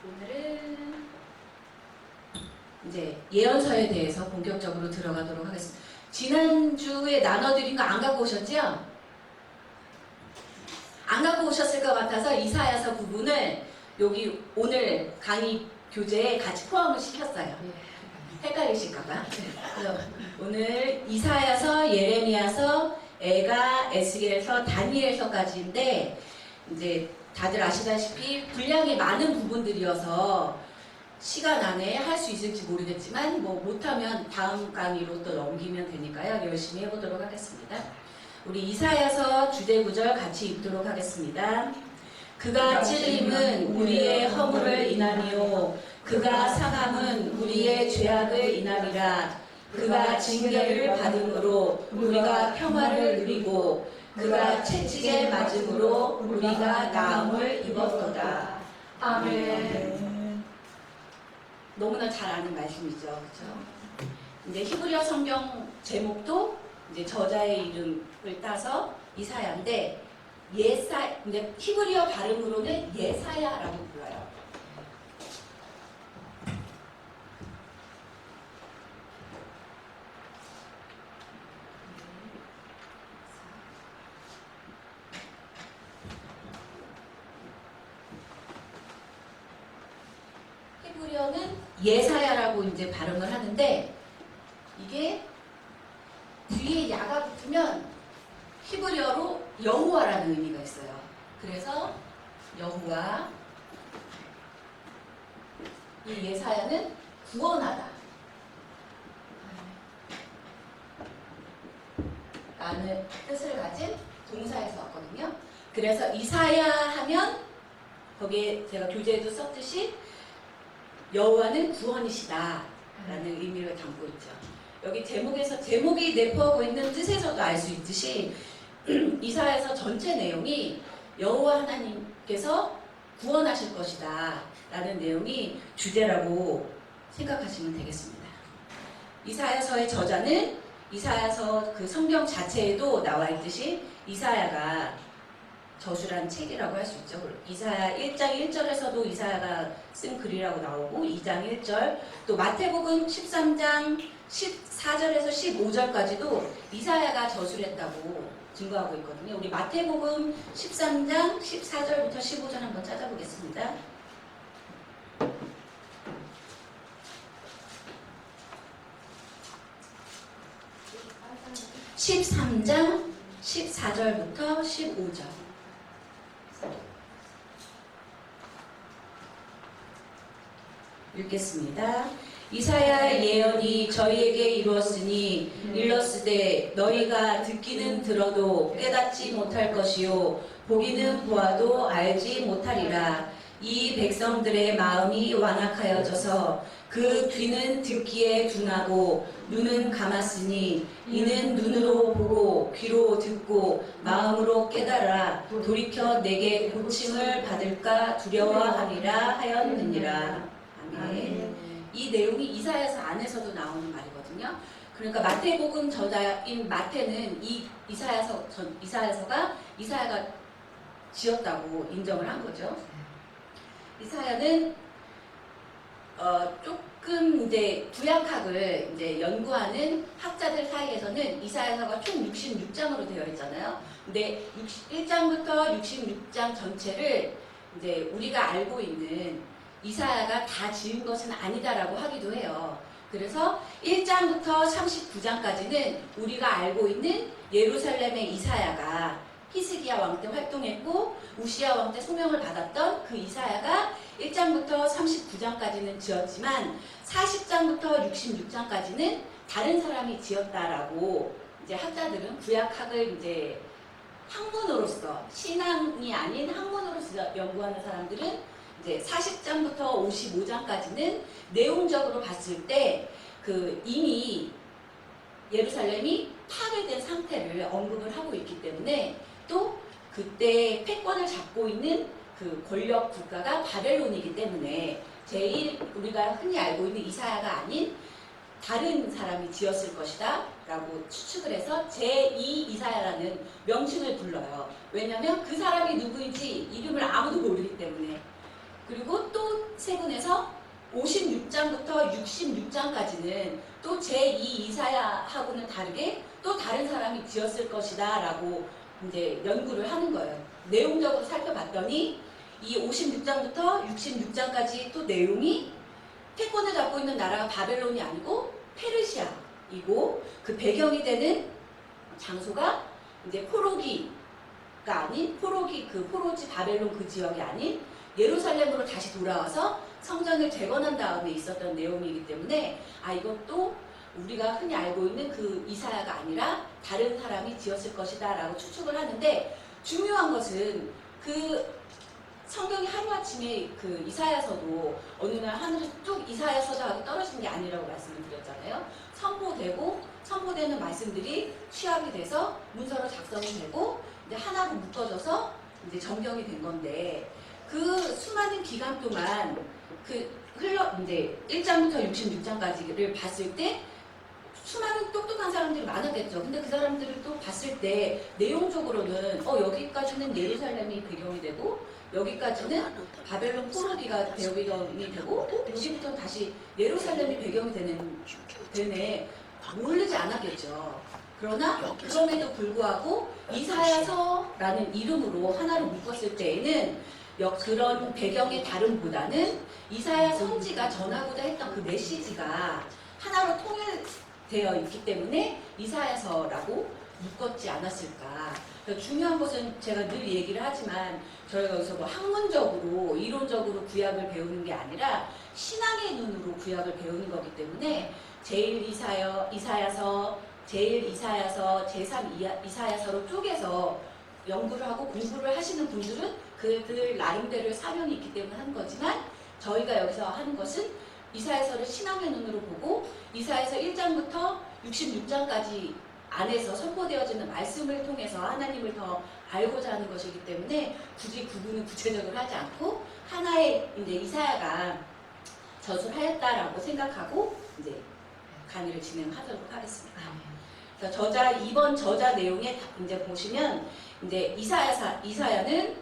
오늘은 이제 예언서에 대해서 본격적으로 들어가도록 하겠습니다. 지난주에 나눠드린 거 안 갖고 오셨죠? 안 갖고 오셨을 것 같아서 이사야서 부분을 여기 오늘 강의 교재에 같이 포함을 시켰어요. 헷갈리실까봐. 그래서 오늘 이사야서, 예레미야서, 에가, 에스겔서, 다니엘서까지인데 이제 다들 아시다시피 분량이 많은 부분들이어서 시간 안에 할 수 있을지 모르겠지만 뭐 못하면 다음 강의로 또 넘기면 되니까요. 열심히 해보도록 하겠습니다. 우리 이사야서 주제구절 같이 읽도록 하겠습니다. 그가 찔림은 우리의 허물을 인하니요 그가 상함은 우리의 죄악을 인하리라. 그가 징계를 받음으로 우리가 평화를 누리고 그가 채찍에 맞음으로 우리가 나음을 입었도다. 아멘. 너무나 잘 아는 말씀이죠, 그렇죠? 이제 히브리어 성경 제목도 이제 저자의 이름을 따서 이사야인데 근데 히브리어 발음으로는 예사야라고 불러요. 히브리어는 예사야라고 이제 발음을 하는데 이게 뒤에 야가 붙으면 히브리어로 여호와라는 의미가 있어요. 그래서 여호와, 이 예사야는 구원하다 라는 뜻을 가진 동사에서 왔거든요. 그래서 이사야 하면 거기에 제가 교재에도 썼듯이 여호와는 구원이시다 라는 의미를 담고 있죠. 여기 제목이 내포하고 있는 뜻에서도 알 수 있듯이 이사야서 전체 내용이 여호와 하나님께서 구원하실 것이다 라는 내용이 주제라고 생각하시면 되겠습니다. 이사야서의 저자는 이사야서 그 성경 자체에도 나와 있듯이 이사야가 저술한 책이라고 할 수 있죠. 이사야 1장 1절에서도 이사야가 쓴 글이라고 나오고 2장 1절, 또 마태복음 13장 14절에서 15절까지도 이사야가 저술했다고 증거하고 있거든요. 우리 마태복음 13장 14절부터 15절 한번 찾아보겠습니다. 13장 14절부터 15절. 읽겠습니다. 이사야 예언이 저희에게 이루었으니 일렀으되 너희가 듣기는 들어도 깨닫지 못할 것이요 보기는 보아도 알지 못하리라. 이 백성들의 마음이 완악하여져서 그 귀는 듣기에 둔하고 눈은 감았으니 이는 눈으로 보고 귀로 듣고 마음으로 깨달아 돌이켜 내게 고침을 받을까 두려워하리라 하였느니라. 아멘. 이 내용이 이사야서 안에서도 나오는 말이거든요. 그러니까 마태복음 저자인 마태는 이 이사야서가 이사야가 지었다고 인정을 한 거죠. 이사야는 조금 이제 구약학을 이제 연구하는 학자들 사이에서는 이사야서가 총 66장으로 되어 있잖아요. 근데 1장부터 66장 전체를 이제 우리가 알고 있는 이사야가 다 지은 것은 아니다라고 하기도 해요. 그래서 1장부터 39장까지는 우리가 알고 있는 예루살렘의 이사야가 히스기야 왕 때 활동했고 우시야 왕 때 소명을 받았던 그 이사야가 1장부터 39장까지는 지었지만 40장부터 66장까지는 다른 사람이 지었다라고 이제 학자들은 구약학을 이제 학문으로서 신앙이 아닌 학문으로서 연구하는 사람들은 이제 40장부터 55장까지는 내용적으로 봤을 때 그 이미 예루살렘이 파괴된 상태를 언급을 하고 있기 때문에 또 그때 패권을 잡고 있는 그 권력 국가가 바벨론이기 때문에 제일 우리가 흔히 알고 있는 이사야가 아닌 다른 사람이 지었을 것이다 라고 추측을 해서 제2 이사야라는 명칭을 불러요. 왜냐하면 그 사람이 누구인지 이름을 아무도 모르기 때문에. 그리고 또 세분해서 56장부터 66장까지는 또 제2 이사야하고는 다르게 또 다른 사람이 지었을 것이다 라고 이제 연구를 하는 거예요. 내용적으로 살펴봤더니 이 56장부터 66장까지 또 내용이 패권을 잡고 있는 나라가 바벨론이 아니고 페르시아이고, 그 배경이 되는 장소가 이제 포로기가 아닌 포로지 바벨론 그 지역이 아닌 예루살렘으로 다시 돌아와서 성전을 재건한 다음에 있었던 내용이기 때문에 이것도 우리가 흔히 알고 있는 그 이사야가 아니라 다른 사람이 지었을 것이다 라고 추측을 하는데, 중요한 것은 그 성경이 하루아침에 그 이사야서도 어느 날 하늘에서 쭉 이사야서가 떨어진 게 아니라고 말씀을 드렸잖아요. 선포되는 말씀들이 취합이 돼서 문서로 작성이 되고 이제 하나로 묶어져서 이제 정경이 된 건데, 그 수많은 기간 동안 이제 1장부터 66장까지를 봤을 때 수많은 똑똑한 사람들이 많았겠죠. 근데 그 사람들을 또 봤을 때 내용적으로는 여기까지는 예루살렘이 배경이 되고 여기까지는 바벨론 포로기가 배경이 되고 여기부터 다시 예루살렘이 배경이 되네. 모르지 않았겠죠. 그러나 그럼에도 불구하고 이사야서라는 이름으로 하나로 묶었을 때에는 그런 배경의 다름보다는 이사야 선지가 전하고자 했던 그 메시지가 하나로 통일되어 있기 때문에 이사야서라고 묶었지 않았을까. 중요한 것은 제가 늘 얘기를 하지만 저희가 여기서 뭐 학문적으로 이론적으로 구약을 배우는 게 아니라 신앙의 눈으로 구약을 배우는 거기 때문에 제1 이사야서, 제3 이사야서로 쪼개서 연구를 하고 공부를 하시는 분들은 그들 나름대로의 사명이 있기 때문에 하는 거지만, 저희가 여기서 하는 것은 이사야서를 신앙의 눈으로 보고 이사야서 1장부터 66장까지 안에서 선포되어지는 말씀을 통해서 하나님을 더 알고자 하는 것이기 때문에 굳이 구분을 구체적으로 하지 않고 하나의 이제 이사야가 저술하였다라고 생각하고 이제 강의를 진행하도록 하겠습니다. 그래서 이번 저자 내용에 이제 보시면 이제 이사야는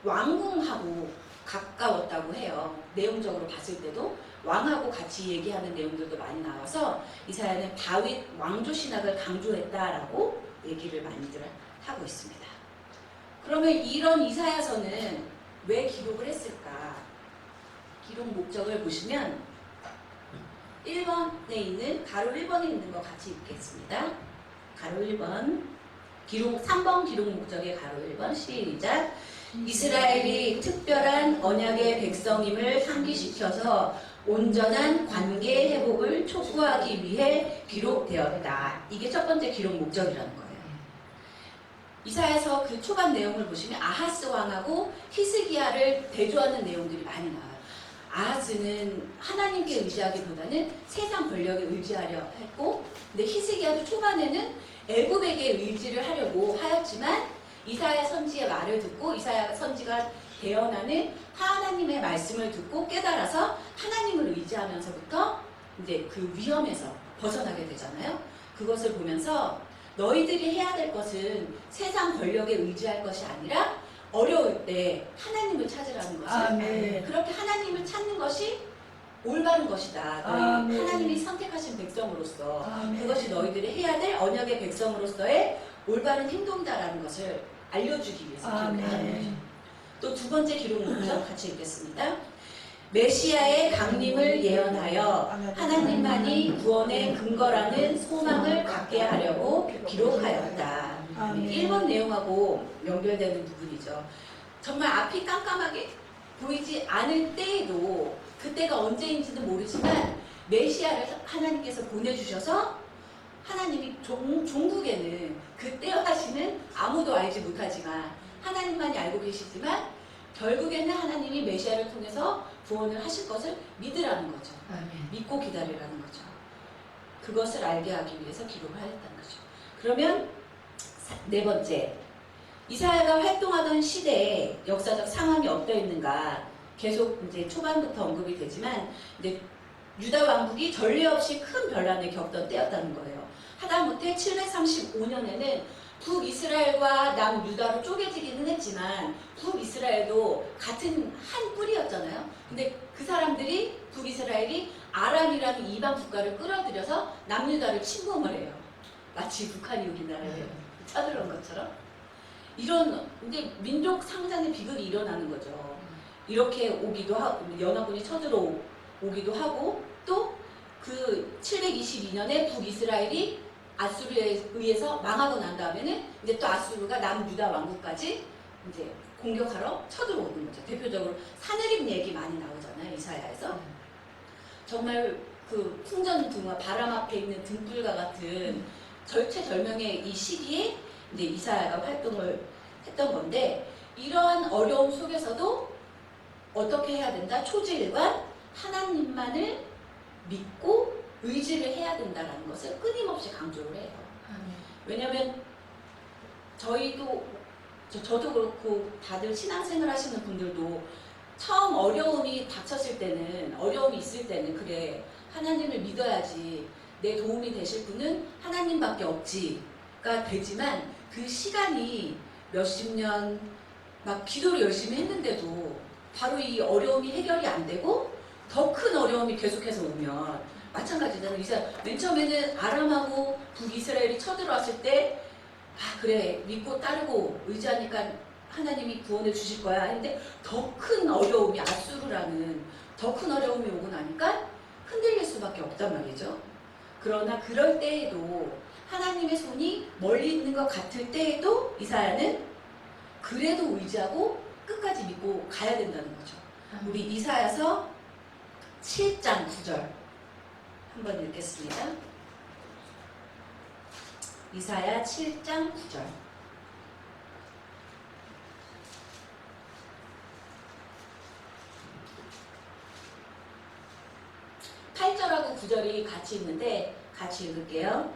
왕궁하고 가까웠다고 해요. 내용적으로 봤을 때도 왕하고 같이 얘기하는 내용들도 많이 나와서 이사야는 다윗 왕조 신학을 강조했다라고 얘기를 많이들 하고 있습니다. 그러면 이런 이사야서는 왜 기록을 했을까? 기록 목적을 보시면 1번에 있는 가로 1번에 있는 거 같이 읽겠습니다. 가로 1번 3번 기록 목적의 가로 1번 시작. 이스라엘이 특별한 언약의 백성임을 상기시켜서 온전한 관계 회복을 촉구하기 위해 기록되었다. 이게 첫 번째 기록 목적이라는 거예요. 이사야서 그 초반 내용을 보시면 아하스 왕하고 히스기야를 대조하는 내용들이 많이 나와요. 아하스는 하나님께 의지하기보다는 세상 권력에 의지하려 했고, 근데 히스기야도 초반에는 애굽에게 의지를 하려고 하였지만 이사야 선지의 말을 듣고 이사야 선지가 대언하는 하나님의 말씀을 듣고 깨달아서 하나님을 의지하면서부터 이제 그 위험에서 벗어나게 되잖아요. 그것을 보면서 너희들이 해야 될 것은 세상 권력에 의지할 것이 아니라 어려울 때 하나님을 찾으라는 것을. 아멘. 그렇게 하나님을 찾는 것이 올바른 것이다. 너희 하나님이 선택하신 백성으로서 그것이 너희들이 해야 될 언약의 백성으로서의 올바른 행동이다라는 것을 알려주기 위해서 기록을 하는 거죠. 또 두 번째 기록 목적 같이 읽겠습니다. 메시아의 강림을 예언하여 하나님만이 구원의 근거라는 소망을 갖게 하려고 기록하였다. 1번 내용하고 연결되는 부분이죠. 정말 앞이 깜깜하게 보이지 않을 때에도 그때가 언제인지는 모르지만 메시아를 하나님께서 보내주셔서 하나님이 종국에는 그때 하시는 아무도 알지 못하지만 하나님만이 알고 계시지만 결국에는 하나님이 메시아를 통해서 구원을 하실 것을 믿으라는 거죠. 믿고 기다리라는 거죠. 그것을 알게 하기 위해서 기록을 하였다는 거죠. 그러면 네 번째, 이사야가 활동하던 시대에 역사적 상황이 어떠했는가 계속 이제 초반부터 언급이 되지만 이제 유다 왕국이 전례 없이 큰 변란을 겪던 때였다는 거예요. 하다못해 735년에는 북이스라엘과 남유다로 쪼개지기는 했지만 북이스라엘도 같은 한 뿌리였잖아요. 근데 그 사람들이 북이스라엘이 아람이라는 이방 국가를 끌어들여서 남유다를 침공을 해요. 마치 북한이 우리나라를 쳐들어온 것처럼. 이런 이제 민족 상잔의 비극이 일어나는 거죠. 이렇게 오기도 하고 연합군이 쳐들어오기도 하고 또 그 722년에 북이스라엘이 아수르에 의해서 망하고 난 다음에는 이제 또 아수르가 남유다 왕국까지 이제 공격하러 쳐들어오는 거죠. 대표적으로 사내립 얘기 많이 나오잖아요. 이사야에서. 정말 그 풍전등화 바람 앞에 있는 등불과 같은 절체절명의 이 시기에 이제 이사야가 활동을 했던 건데 이러한 어려움 속에서도 어떻게 해야 된다? 초지일관 하나님만을 믿고 의지를 해야 된다는 것을 끊임없이 강조를 해요. 왜냐하면 저희도 저도 그렇고 다들 신앙생활 하시는 분들도 처음 어려움이 닥쳤을 때는 어려움이 있을 때는 그래 하나님을 믿어야지 내 도움이 되실 분은 하나님밖에 없지가 되지만 그 시간이 몇십 년 막 기도를 열심히 했는데도 바로 이 어려움이 해결이 안 되고 더 큰 어려움이 계속해서 오면 마찬가지잖아요. 맨 처음에는 아람하고 북이스라엘이 쳐들어왔을 때 아 그래 믿고 따르고 의지하니까 하나님이 구원해 주실 거야 했는데 더 큰 어려움이 아수르라는 더 큰 어려움이 오고 나니까 흔들릴 수밖에 없단 말이죠. 그러나 그럴 때에도 하나님의 손이 멀리 있는 것 같을 때에도 이사야는 그래도 의지하고 끝까지 믿고 가야 된다는 거죠. 우리 이사야서 7장 9절 한번 읽겠습니다. 이사야 7장 9절. 8절하고 9절이 같이 있는데 같이 읽을게요.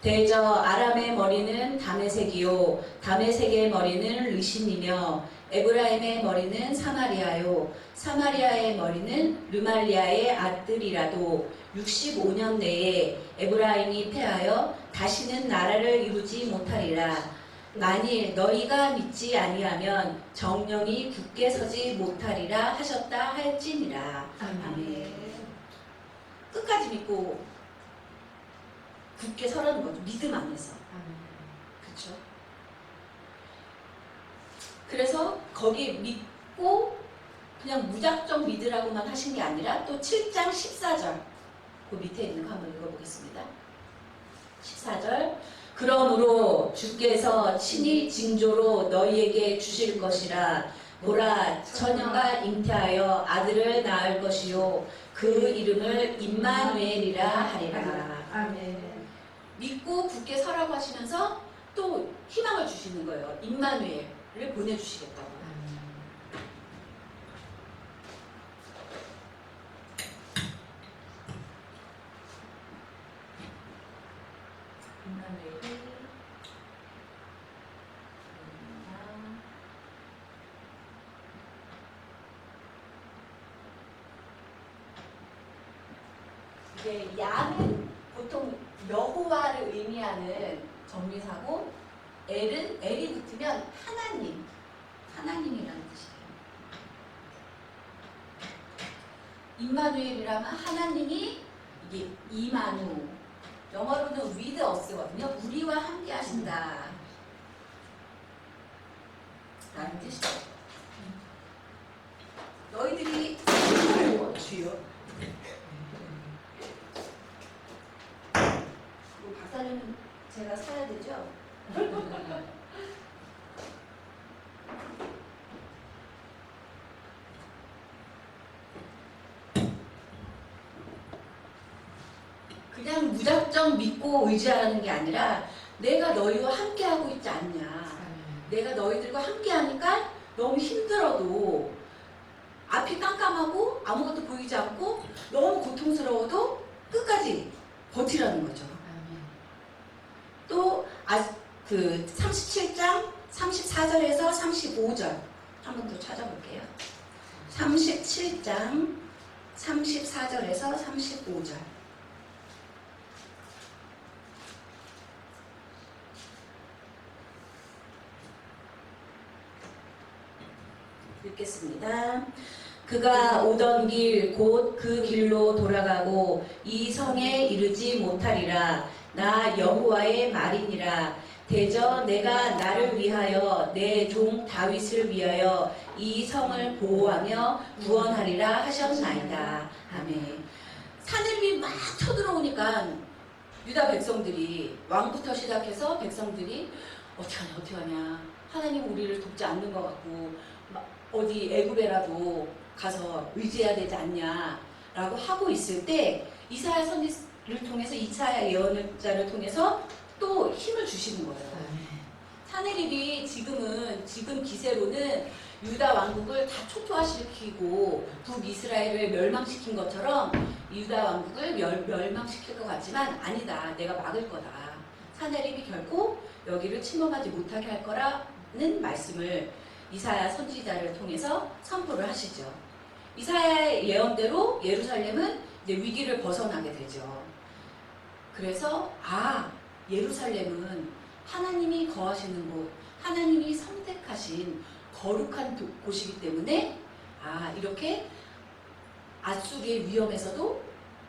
대저 아람의 머리는 다메섹이요 다메섹의 머리는 르신이며 에브라임의 머리는 사마리아요 사마리아의 머리는 르말리아의 아들이라도 65년 내에 에브라임이 패하여 다시는 나라를 이루지 못하리라. 만일 너희가 믿지 아니하면 정령이 굳게 서지 못하리라 하셨다 할지니라. 아멘. 끝까지 믿고 굳게 서라는 거죠. 믿음 안에서. 그렇죠? 그래서 거기 믿고 그냥 무작정 믿으라고만 하신 게 아니라 또 7장 14절 그 밑에 있는 거 한번 읽어보겠습니다. 14절 그러므로 주께서 친히 징조로 너희에게 주실 것이라. 보라 처녀가 잉태하여 아들을 낳을 것이요 그 이름을 임마누엘이라 하리라. 아멘. 믿고 굳게 서라고 하시면서 또 희망을 주시는 거예요. 임마누엘을 보내주시겠다고. 임마누엘이 이게 야는 보통 여호와를 의미하는 정리사고 엘이 붙으면 하나님이라는 뜻이에요. 임마누엘이라면 하나님이 이게 이마누 영어로는 with us거든요. 우리와 함께 하신다 라는 뜻이죠. 너희들이 주여 박사님 제가 사야 되죠? 그냥 무작정 믿고 의지하는 게 아니라 내가 너희와 함께하고 있지 않냐. 내가 너희들과 함께하니까 너무 힘들어도 앞이 깜깜하고 아무것도 보이지 않고 너무 고통스러워도 끝까지 버티라는 거죠. 또 그 37장 34절에서 35절 한 번 더 찾아볼게요. 37장 34절에서 35절 읽겠습니다. 그가 오던 길 곧 그 길로 돌아가고 이 성에 이르지 못하리라. 나 여호와의 말이니라. 대저 내가 나를 위하여 내 종 다윗을 위하여 이 성을 보호하며 구원하리라 하셨나이다. 아멘. 산업이 막 쳐들어오니까 유다 백성들이, 왕부터 시작해서 백성들이 어떡하냐 하나님 우리를 돕지 않는 것 같고 어디 애굽에라도 가서 의지해야 되지 않냐라고 하고 있을 때 이사야 선지를 통해서, 이사야 예언자를 통해서 또 힘을 주시는 거예요. 사내립이 지금 기세로는 유다 왕국을 다 초토화시키고 북이스라엘을 멸망시킨 것처럼 유다 왕국을 멸망시킬 것 같지만 아니다. 내가 막을 거다. 사내립이 결코 여기를 침범하지 못하게 할 거라는 말씀을 이사야 선지자를 통해서 선포를 하시죠. 이사야의 예언대로 예루살렘은 이제 위기를 벗어나게 되죠. 그래서 예루살렘은 하나님이 거하시는 곳, 하나님이 선택하신 거룩한 곳이기 때문에 이렇게 앗수리의 위험에서도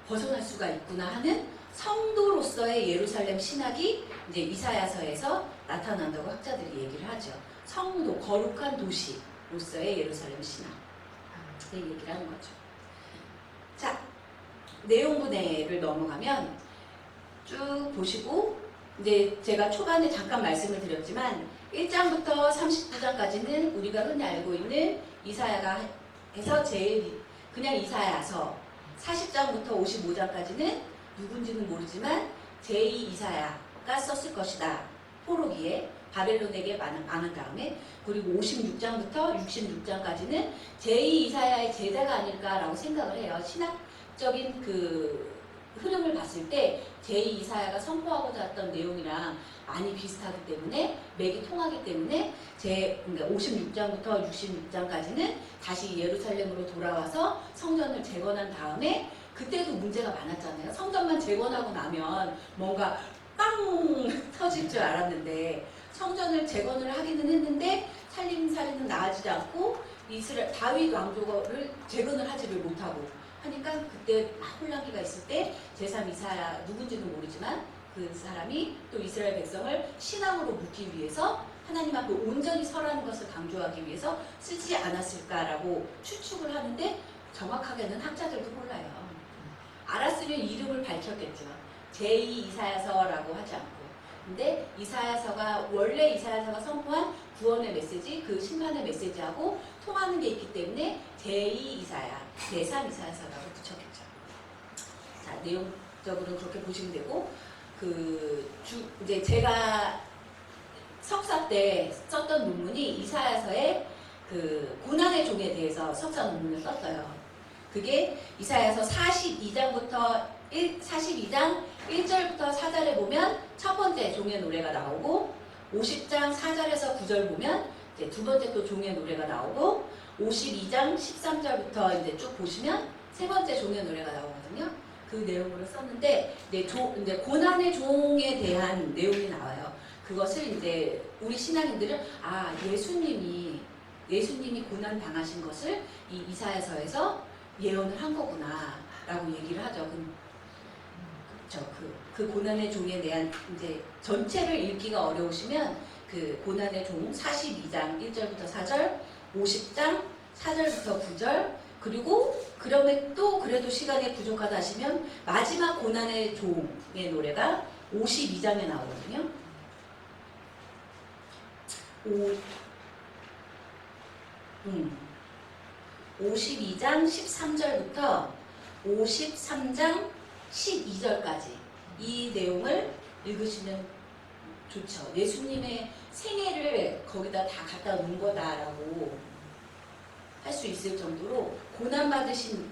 벗어날 수가 있구나 하는 성도로서의 예루살렘 신학이 이제 이사야서에서 나타난다고 학자들이 얘기를 하죠. 성도, 거룩한 도시로서의 예루살렘 신학. 그 얘기를 하는 거죠. 자, 내용분해를 넘어가면 쭉 보시고, 이제 제가 초반에 잠깐 말씀을 드렸지만 1장부터 39장까지는 우리가 흔히 알고 있는 이사야가 해서 제일 그냥 이사야서, 40장부터 55장까지는 누군지는 모르지만 제2 이사야가 썼을 것이다. 포로기에 바벨론에게 망한 다음에, 그리고 56장부터 66장까지는 제2 이사야의 제자가 아닐까라고 생각을 해요. 신학적인 그 흐름을 봤을 때 제2 이사야가 선포하고자 했던 내용이랑 많이 비슷하기 때문에, 맥이 통하기 때문에 그러니까 56장부터 66장까지는 다시 예루살렘으로 돌아와서 성전을 재건한 다음에, 그때도 문제가 많았잖아요. 성전만 재건하고 나면 뭔가 빵 터질 줄 알았는데 성전을 재건을 하기는 했는데 살림살이는 나아지지 않고 다윗 왕조를 재건을 하지를 못하고 하니까 그때 막 혼란기가 있을 때 제3 이사야, 누군지는 모르지만 그 사람이 또 이스라엘 백성을 신앙으로 묶기 위해서 하나님 앞에 온전히 서라는 것을 강조하기 위해서 쓰지 않았을까라고 추측을 하는데, 정확하게는 학자들도 몰라요. 알았으면 이름을 밝혔겠죠. 제2 이사야서라고 하지 않고. 근데 이사야서가, 원래 이사야서가 선포한 구원의 메시지, 그 심판의 메시지하고 통하는 게 있기 때문에 제2 이사야, 제3 이사야서라고 붙였겠죠. 자, 내용적으로는 그렇게 보시면 되고, 이제 제가 석사 때 썼던 논문이 이사야서의 그 고난의 종에 대해서 석사 논문을 썼어요. 그게 이사야서 42장 1절부터 4절에 보면 첫 번째 종의 노래가 나오고, 50장 4절에서 9절 보면 이제 두 번째 또 종의 노래가 나오고, 52장 13절부터 이제 쭉 보시면 세 번째 종의 노래가 나오거든요. 그 내용으로 썼는데, 이제 고난의 종에 대한 내용이 나와요. 그것을 이제 우리 신앙인들은 예수님이 고난 당하신 것을 이 이사야서에서 예언을 한 거구나라고 얘기를 하죠. 그 고난의 종에 대한 이제 전체를 읽기가 어려우시면 그 고난의 종 42장 1절부터 4절, 50장 4절부터 9절, 그리고 그래도 시간이 부족하다 하시면 마지막 고난의 종의 노래가 52장에 나오거든요. 52장 13절부터 53장 12절까지 이 내용을 읽으시면 좋죠. 예수님의 생애를 거기다 다 갖다 놓은 거다라고 할 수 있을 정도로 고난받으신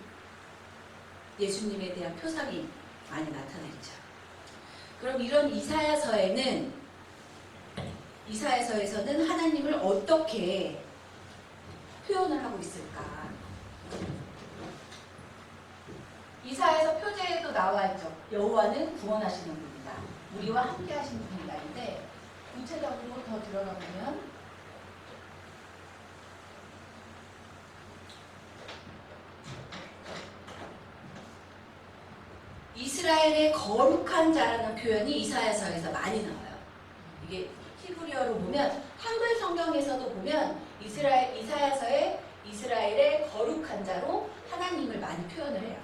예수님에 대한 표상이 많이 나타나죠. 그럼 이런 이사야서에서는 하나님을 어떻게 표현을 하고 있을까? 이사야서 표제에도 나와 있죠. 여호와는 구원하시는 분이다. 우리와 함께 하시는 분이다인데, 구체적으로 더 들어가 보면 이스라엘의 거룩한 자라는 표현이 이사야서에서 많이 나와요. 이게 히브리어로 보면 한글 성경에서도 보면 이사야서에 이스라엘의 거룩한 자로 하나님을 많이 표현을 해요.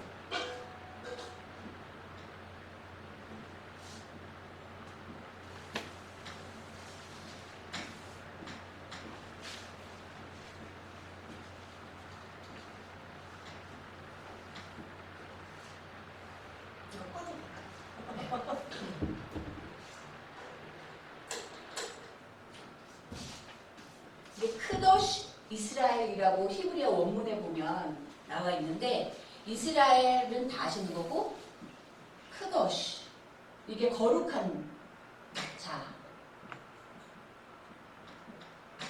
이게 크도시 이스라엘이라고 히브리어 원문에 보면 나와 있는데, 이스라엘은 다 아시는 거고, 크도시 이게 거룩한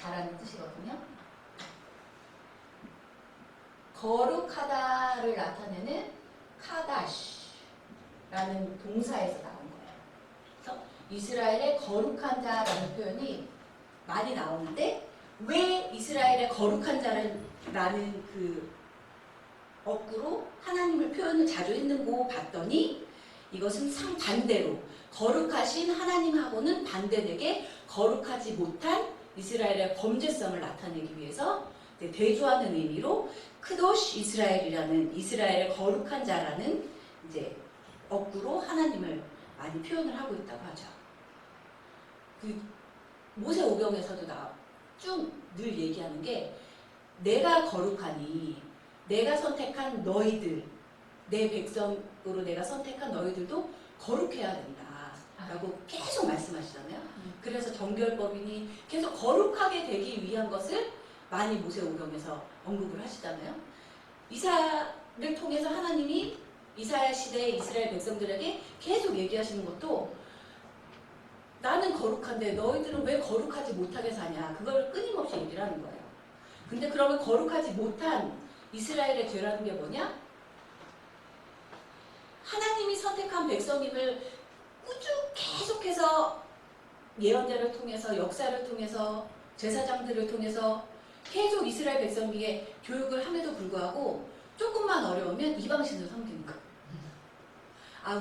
자라는 뜻이거든요. 거룩하다를 나타내는 카다시라는 동사에서 나온 거예요. 그래서 이스라엘의 거룩한 자라는 표현이 많이 나오는데, 왜 이스라엘의 거룩한 자라는 그 어구로 하나님을 표현을 자주 했는고 봤더니, 이것은 상반대로 거룩하신 하나님하고는 반대되게 거룩하지 못한 이스라엘의 범죄성을 나타내기 위해서 대조하는 의미로 크도시 이스라엘이라는 이스라엘의 거룩한 자라는 이제 어구로 하나님을 많이 표현을 하고 있다고 하죠. 그 모세오경에서도 쭉 늘 얘기하는 게, 내가 거룩하니 내가 선택한 너희들, 내 백성으로 내가 선택한 너희들도 거룩해야 된다 라고 계속 말씀하시잖아요. 그래서 정결법이니 계속 거룩하게 되기 위한 것을 많이 모세오경에서 언급을 하시잖아요. 이사를 통해서 하나님이 이사야 시대의 이스라엘 백성들에게 계속 얘기하시는 것도, 나는 거룩한데 너희들은 왜 거룩하지 못하게 사냐, 그걸 끊임없이 얘기를 하는 거예요. 근데 그러면 거룩하지 못한 이스라엘의 죄라는 게 뭐냐? 하나님이 선택한 백성임을 계속해서 예언자를 통해서, 역사를 통해서, 제사장들을 통해서 계속 이스라엘 백성에게 교육을 함에도 불구하고 조금만 어려우면 이방신을 섬기는 거예요. 아,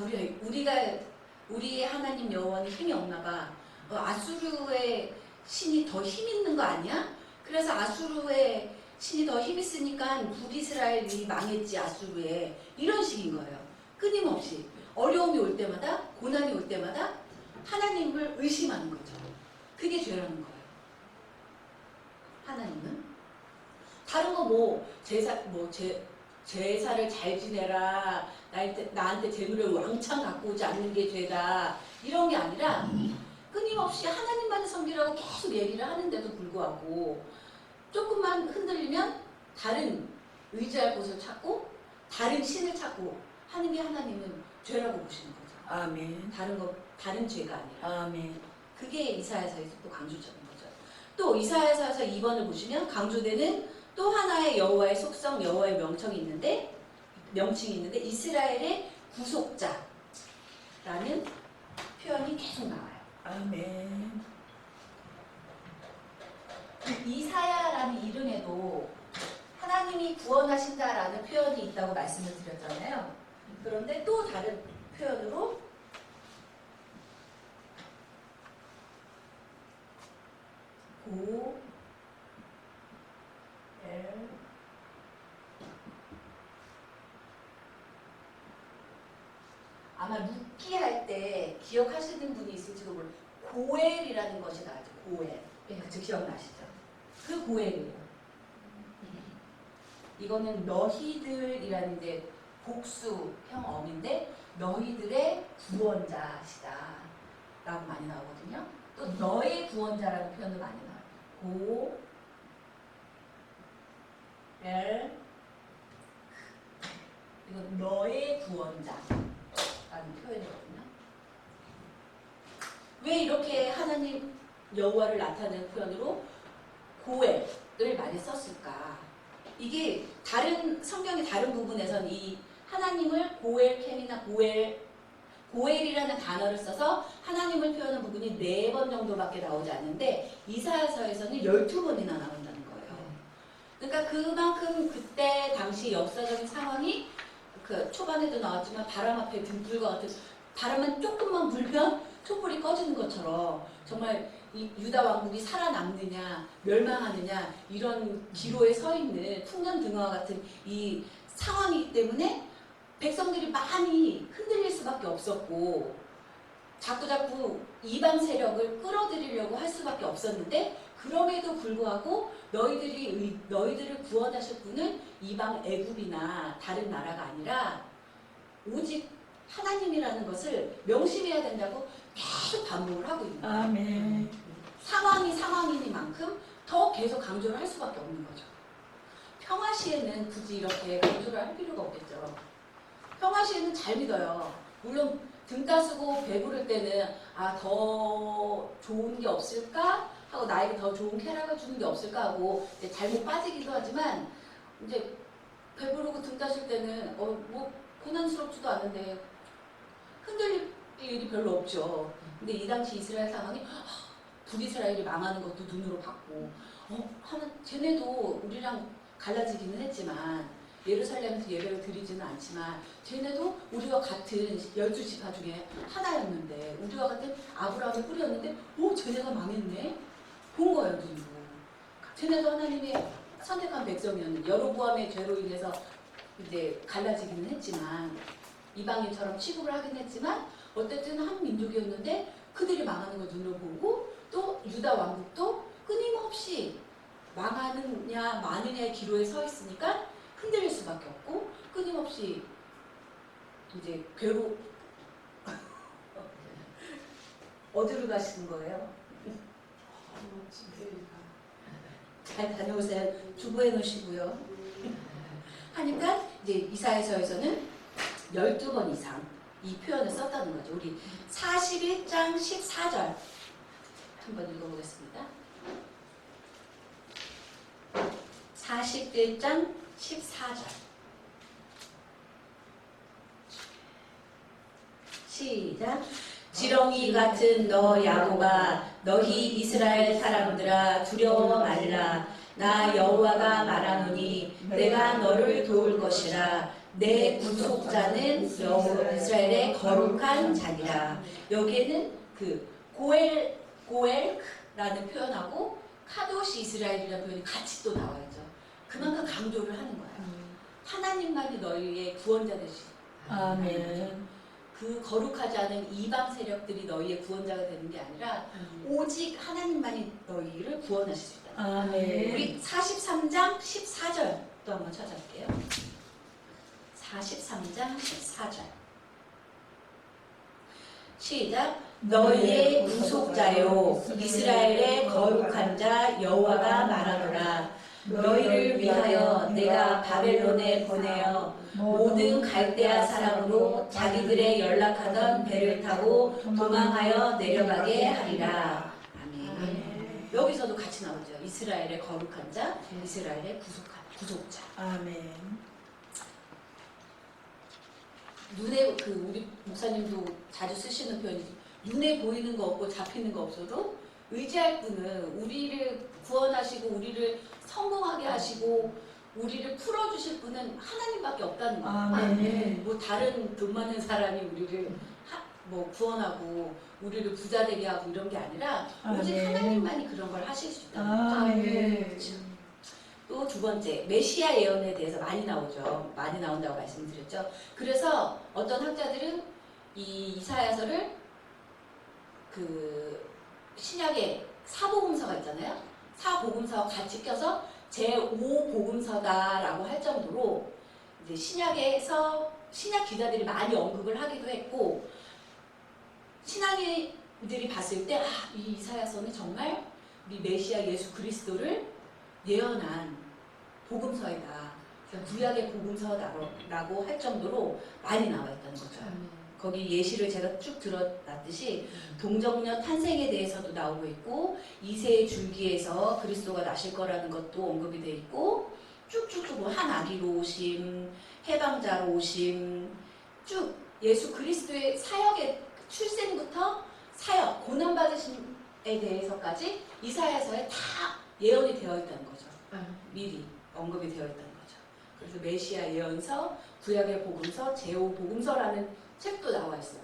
우리의 하나님 여호와는 힘이 없나 봐. 아수르의 신이 더 힘 있는 거 아니야? 그래서 아수르의 신이 더 힘 있으니까 북이스라엘이 망했지, 아수르에. 이런 식인 거예요. 끊임없이 어려움이 올 때마다, 고난이 올 때마다 하나님을 의심하는 거죠. 그게 죄라는 거예요. 하나님은 다른 거 제사를 잘 지내라, 나한테 재물을 왕창 갖고 오지 않는 게 죄다, 이런 게 아니라 끊임없이 하나님만을 섬기라고 계속 얘기를 하는데도 불구하고 조금만 흔들리면 다른 의지할 곳을 찾고 다른 신을 찾고 하는 게 하나님은 죄라고 보시는 거죠. 아멘. 다른 죄가 아니라. 아멘. 그게 이사야서에서 또 강조적인 거죠. 또 이사야서에서 2번을 보시면 강조되는 또 하나의 여호와의 속성, 여호와의 명칭이 있는데 이스라엘의 구속자라는 표현이 계속 나와요. 아멘. 이사야라는 이름에도 하나님이 구원하신다라는 표현이 있다고 말씀을 드렸잖아요. 그런데 또 다른 표현으로 아마 룻기 할 때 기억하시는 분이 있을지도 몰라요. 고엘이라는 것이 나왔죠. 고엘. 그쵸, 기억나시죠? 그 고엘이에요. 이거는 너희들이라는 이제 복수형 어민데, 너희들의 구원자시다 라고 많이 나오거든요. 또 너의 구원자라는 표현도 많이 나와요. 고엘. 이건 너의 구원자라는 표현이거든요. 왜 이렇게 하나님 여호와를 나타내는 표현으로 고엘을 많이 썼을까? 이게 다른 성경의 다른 부분에서는 이 하나님을 고엘캠이나 고엘이라는 단어를 써서 하나님을 표현하는 부분이 4번 정도밖에 나오지 않는데, 이사야서에서는 12번이나 나온다는 거예요. 그러니까 그만큼 그때 당시 역사적인 상황이 그 초반에도 나왔지만 바람 앞에 등불과 같은 바람만 조금만 불면 촛불이 꺼지는 것처럼 정말 이 유다 왕국이 살아남느냐 멸망하느냐 이런 기로에 서 있는 풍년등화와 같은 이 상황이기 때문에 백성들이 많이 흔들릴 수밖에 없었고 자꾸자꾸 이방 세력을 끌어들이려고 할 수밖에 없었는데 그럼에도 불구하고 너희들을 구원하실 분은 이방 애굽이나 다른 나라가 아니라 오직 하나님이라는 것을 명심해야 된다고 계속 반복을 하고 있는 거예요. 아멘. 상황이 상황이니만큼 더 계속 강조를 할 수밖에 없는 거죠. 평화 시에는 굳이 이렇게 강조를 할 필요가 없겠죠. 평화 시에는 잘 믿어요. 물론 등 따스고 배부를 때는 더 좋은 게 없을까 하고 나에게 더 좋은 쾌락을 주는 게 없을까 하고 이제 잘못 빠지기도 하지만 이제 배부르고 등 따실 때는 뭐 고난스럽지도 않은데 흔들릴 일이 별로 없죠. 근데 이 당시 이스라엘 상황이 북이스라엘이 망하는 것도 눈으로 봤고 쟤네도 우리랑 갈라지기는 했지만 예루살렘에서 예배를 드리지는 않지만 쟤네도 우리와 같은 12지파 중에 하나였는데 우리와 같은 아브라함의 뿌리였는데 쟤네가 망했네? 본 거예요. 눈으로. 쟤네도 하나님의 선택한 백성이었는데 여로보암의 죄로 인해서 이제 갈라지기는 했지만 이방인처럼 취급을 하긴 했지만 어쨌든 한 민족이었는데 그들이 망하는 걸 눈으로 보고 또 유다 왕국도 끊임없이 망하느냐 마느냐의 기로에 서 있으니까 흔들릴 수밖에 없고 끊임없이 이제 괴로 어디로 가시는 거예요? 잘 다녀오세요. 주부해 놓으시고요. 하니까 이제 이사야서에서는 12번 이상 이 표현을 썼다는 거죠. 우리 41장 14절 한번 읽어보겠습니다. 41장 14절 시작. 지렁이 같은 너 야곱아 너희 이스라엘 사람들아 두려워 말라. 나 여호와가 말하노니 내가 너를 도울 것이라. 내 구속자는 이스라엘의 거룩한 자니라. 여기에는 그 고엘라는 표현하고 카도시 이스라엘이라는 표현이 같이 또 나와있죠. 그만큼 강조를 하는 거예요. 하나님만이 너희의 구원자 되시. 아멘. 그 거룩하지 않은 이방 세력들이 너희의 구원자가 되는 게 아니라 오직 하나님만이 너희를 구원하실 수 있다. 아멘. 우리 43장 14절 또 한번 찾아볼게요. 43장 14절 시작. 너희의 구속자요 이스라엘의 거룩한 자 여호와가 말하노라. 너희를 위하여 내가 바벨론에 보내어 모든 갈대아 사람으로 자기들의 연락하던 배를 타고 도망하여 내려가게 하리라. 아멘. 여기서도 같이 나오죠. 이스라엘의 거룩한 자, 이스라엘의 구속자. 아멘. 눈에 우리 목사님도 자주 쓰시는 표현이 눈에 보이는 거 없고 잡히는 거 없어도 의지할 분은 우리를 구원하시고 우리를 성공하게 하시고 우리를 풀어주실 분은 하나님밖에 없다는 거예요. 아멘. 뭐 다른 돈 많은 사람이 우리를 구원하고 우리를 부자 되게 하고 이런 게 아니라 오직 아멘. 하나님만이 그런 걸 하실 수 있다는 거죠. 아멘. 또 두 번째, 메시아 예언에 대해서 많이 나오죠. 많이 나온다고 말씀드렸죠. 그래서 어떤 학자들은 이 이사야서를 그 신약의 사복음서가 있잖아요. 사복음서와 같이 껴서 제5복음서다라고 할 정도로 이제 신약에서 신약 기자들이 많이 언급을 하기도 했고 신앙인들이 봤을 때 이 이사야서는 정말 우리 메시아 예수 그리스도를 예언한 복음서이다. 구약의 복음서라고 할 정도로 많이 나와 있다는 거죠. 거기 예시를 제가 쭉 들어놨듯이 동정녀 탄생에 대해서도 나오고 있고 이새의 줄기에서 그리스도가 나실 거라는 것도 언급이 돼 있고 쭉쭉쭉 한 아기로 오심, 해방자로 오심, 쭉 예수 그리스도의 사역의 출생부터 사역, 고난받으심에 대해서까지 이사야서에 다 예언이 되어 있다는 거죠. 미리 언급이 되어 있다는 거죠. 그래서 메시아 예언서, 구약의 복음서, 제5복음서라는 책도 나와 있어요.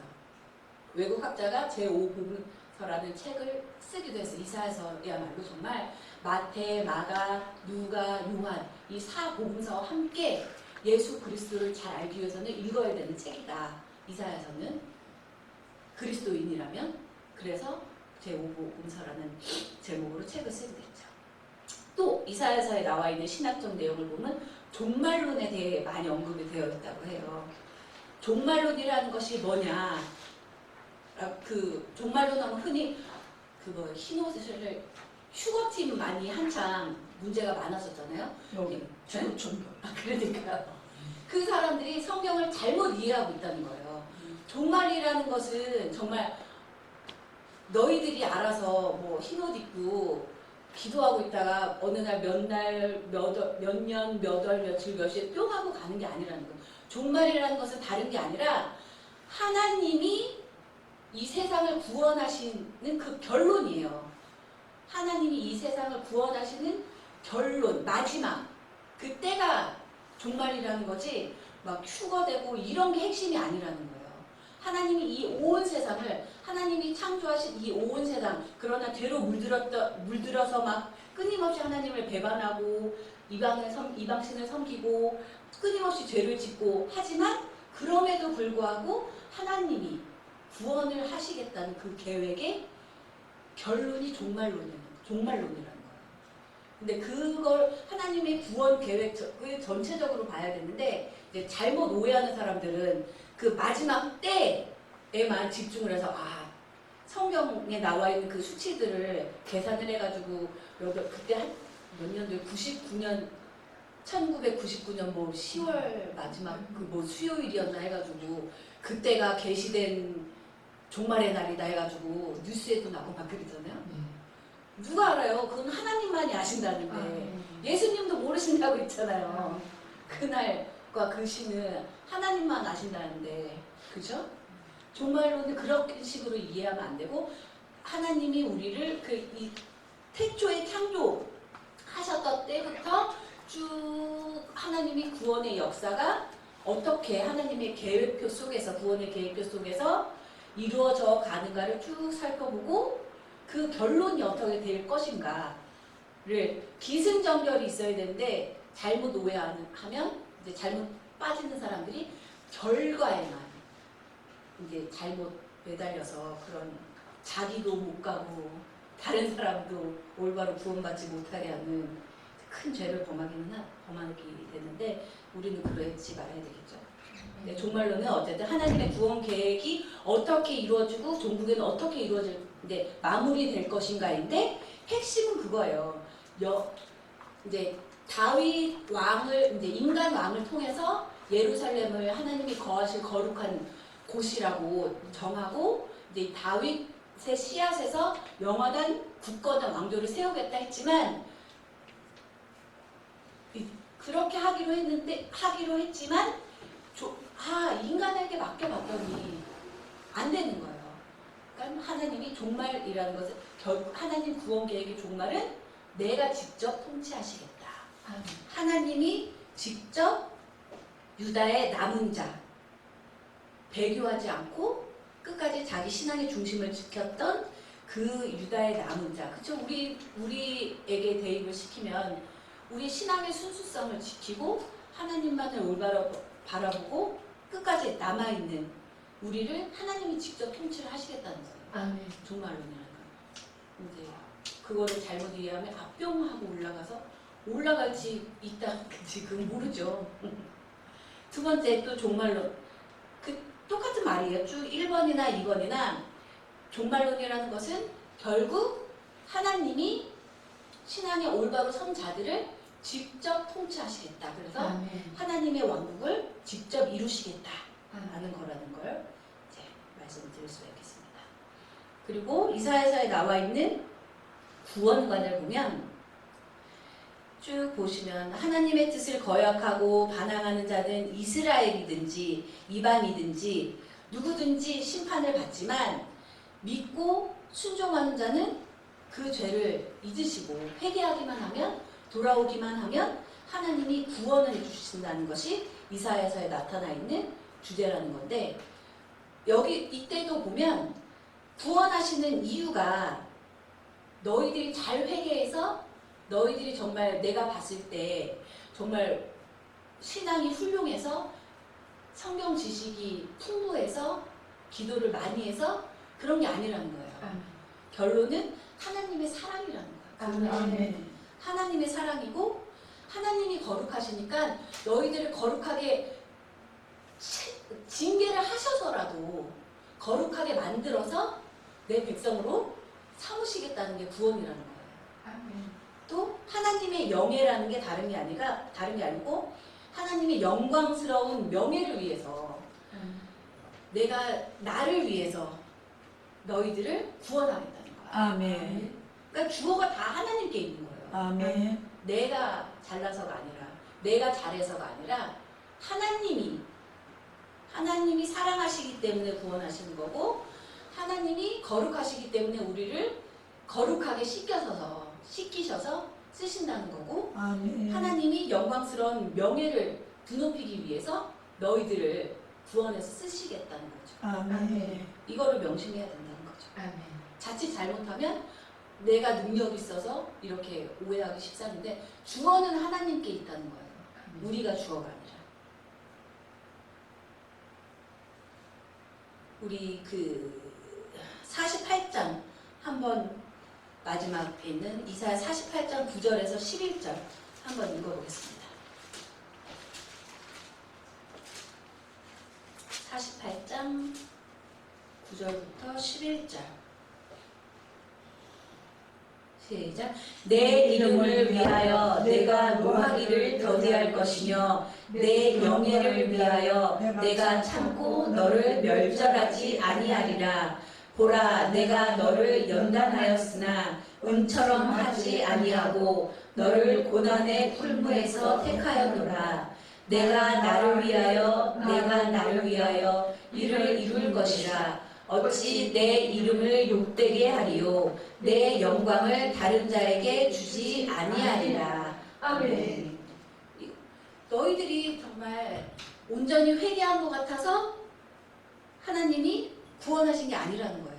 외국 학자가 제5복음서라는 책을 쓰기도 해서 이사야서야말로 정말 마태, 마가, 누가, 요한 이 4복음서와 함께 예수 그리스도를 잘 알기 위해서는 읽어야 되는 책이다. 이사야서는 그리스도인이라면 그래서 제5복음서라는 제목으로 책을 쓰게 됐죠. 또 이사야서에 나와 있는 신학적 내용을 보면 종말론에 대해 많이 언급이 되어 있다고 해요. 종말론이라는 것이 뭐냐? 그 종말론 하면 흔히 그거 흰옷을 휴거팀 많이 한창 문제가 많았었잖아요. 여기 네? 주구촌교. 그러니까요. 그 사람들이 성경을 잘못 이해하고 있다는 거예요. 종말이라는 것은 정말 너희들이 알아서 뭐 흰옷 입고 기도하고 있다가 어느 날 몇 날, 몇 년, 몇 월, 며칠, 몇시에 뿅 하고 가는 게 아니라는 거예요. 종말이라는 것은 다른 게 아니라 하나님이 이 세상을 구원하시는 그 결론이에요. 하나님이 이 세상을 구원하시는 결론, 마지막 그 때가 종말이라는 거지 막 휴거되고 이런 게 핵심이 아니라는 거예요. 하나님이 이 온 세상을 하나님이 창조하신 이 온 세상 그러나 죄로 물들어서 막 끊임없이 하나님을 배반하고 이방신을 섬기고 끊임없이 죄를 짓고 하지만 그럼에도 불구하고 하나님이 구원을 하시겠다는 그 계획의 결론이 종말론이라는 거예요. 근데 그걸 하나님의 구원 계획을 전체적으로 봐야 되는데 이제 잘못 오해하는 사람들은 그 마지막 때에만 집중을 해서 성경에 나와 있는 그 수치들을 계산을 해가지고 그때 한 몇 년도에 99년 1999년 뭐 10월 마지막 그 뭐 수요일이었나 해가지고 그때가 계시된 종말의 날이다 해가지고 뉴스에도 나고 막 그러잖아요. 누가 알아요? 그건 하나님만이 아신다는데 예수님도 모르신다고 했잖아요. 그날과 그 시는 하나님만 아신다는데 그죠? 종말론은 그런 식으로 이해하면 안 되고 하나님이 우리를 이 태초에 창조하셨던 때부터 쭉 하나님이 구원의 역사가 어떻게 하나님의 계획표 속에서 구원의 계획표 속에서 이루어져 가는가를 쭉 살펴보고 그 결론이 어떻게 될 것인가를 기승전결이 있어야 되는데 잘못 오해하면 이제 잘못 빠지는 사람들이 결과에만 이제 잘못 매달려서 그런 자기도 못 가고 다른 사람도 올바로 구원받지 못하게 하는 큰 죄를 범하게 되는데 우리는 그러지 말아야 되겠죠. 네, 종말로는 어쨌든 하나님의 구원 계획이 어떻게 이루어지고 종국에는 어떻게 이루어질 마무리될 것인가인데 핵심은 그거예요. 이제 다윗 왕을 이제 인간 왕을 통해서 예루살렘을 하나님이 거하실 거룩한 곳이라고 정하고 이제 다윗의 씨앗에서 영원한 굳건한 왕조를 세우겠다 했지만 그렇게 하기로 했지만 인간에게 맡겨봤더니 안 되는 거예요. 그러니까 하나님이 종말이라는 것은 하나님 구원 계획의 종말은 내가 직접 통치하시겠다. 하나님이 직접 유다의 남은 자 배교하지 않고 끝까지 자기 신앙의 중심을 지켰던 그 유다의 남은 자, 그쵸? 우리에게 대입을 시키면 우리 신앙의 순수성을 지키고 하나님만을 올바로 바라보고 끝까지 남아있는 우리를 하나님이 직접 통치를 하시겠다는 거예요. 아멘. 종말론이라는 거. 이제 그거를 잘못 이해하면 뿅하고 올라갈지 있다든지 그건 모르죠. 두 번째 또 종말론. 똑같은 말이에요. 쭉 1번이나 2번이나 종말론이라는 것은 결국 하나님이 신앙의 올바로 선 자들을 직접 통치하시겠다. 그래서 하나님의 왕국을 직접 이루시겠다라는 거라는 걸 이제 말씀드릴 수가 있겠습니다. 그리고 이사야서에 나와 있는 구원관을 보면 쭉 보시면 하나님의 뜻을 거역하고 반항하는 자는 이스라엘이든지 이방이든지 누구든지 심판을 받지만 믿고 순종하는 자는 그 죄를 잊으시고 회개하기만 하면 돌아오기만 하면 하나님이 구원을 해주신다는 것이 이사야서에 나타나 있는 주제라는 건데, 여기 이때도 보면 구원하시는 이유가 너희들이 잘 회개해서 너희들이 정말 내가 봤을 때 정말 신앙이 훌륭해서 성경 지식이 풍부해서 기도를 많이 해서 그런 게 아니라는 거예요. 결론은 하나님의 사랑이라는 거예요. 아멘. 하나님의 사랑이고, 하나님이 거룩하시니까 너희들을 거룩하게 징계를 하셔서라도 거룩하게 만들어서 내 백성으로 삼으시겠다는 게 구원이라는 거예요. 또 하나님의 영예라는 게 다른 게 아니고 하나님의 영광스러운 명예를 위해서, 내가 나를 위해서 너희들을 구원하겠다는 거예요. 아멘. 그러니까 주어가 다 하나님께 있는 거예요. 아멘. 내가 잘나서가 아니라, 내가 잘해서가 아니라 하나님이 사랑하시기 때문에 구원하시는 거고, 하나님이 거룩하시기 때문에 우리를 거룩하게 씻기셔서 쓰신다는 거고, 아멘. 하나님이 영광스러운 명예를 드높이기 위해서 너희들을 구원해서 쓰시겠다는 거죠. 아멘. 이거를 명심해야 된다는 거죠. 자칫 잘못하면 내가 능력이 있어서 이렇게 오해하기 쉽사는데, 주어는 하나님께 있다는 거예요. 우리가 주어가 아니라. 우리 그 48장 한번 마지막에 있는 이사야 48장 9절에서 11절 한번 읽어보겠습니다. 48장 9절부터 11절. 시작. 내 이름을 위하여 내가 노하기를 더디할 것이며 내 영예를 위하여 내가 참고 너를 멸절하지 아니하리라. 보라, 내가 너를 연단하였으나 은처럼 하지 아니하고 너를 고난의 풀무에서 택하였노라. 내가 나를 위하여 이를 이룰 것이라. 어찌 내 이름을 욕되게 하리요 내 영광을 다른 자에게 주지 아니하리라. 아멘. 너희들이 정말 온전히 회개한 것 같아서 하나님이 구원하신 게 아니라는 거예요.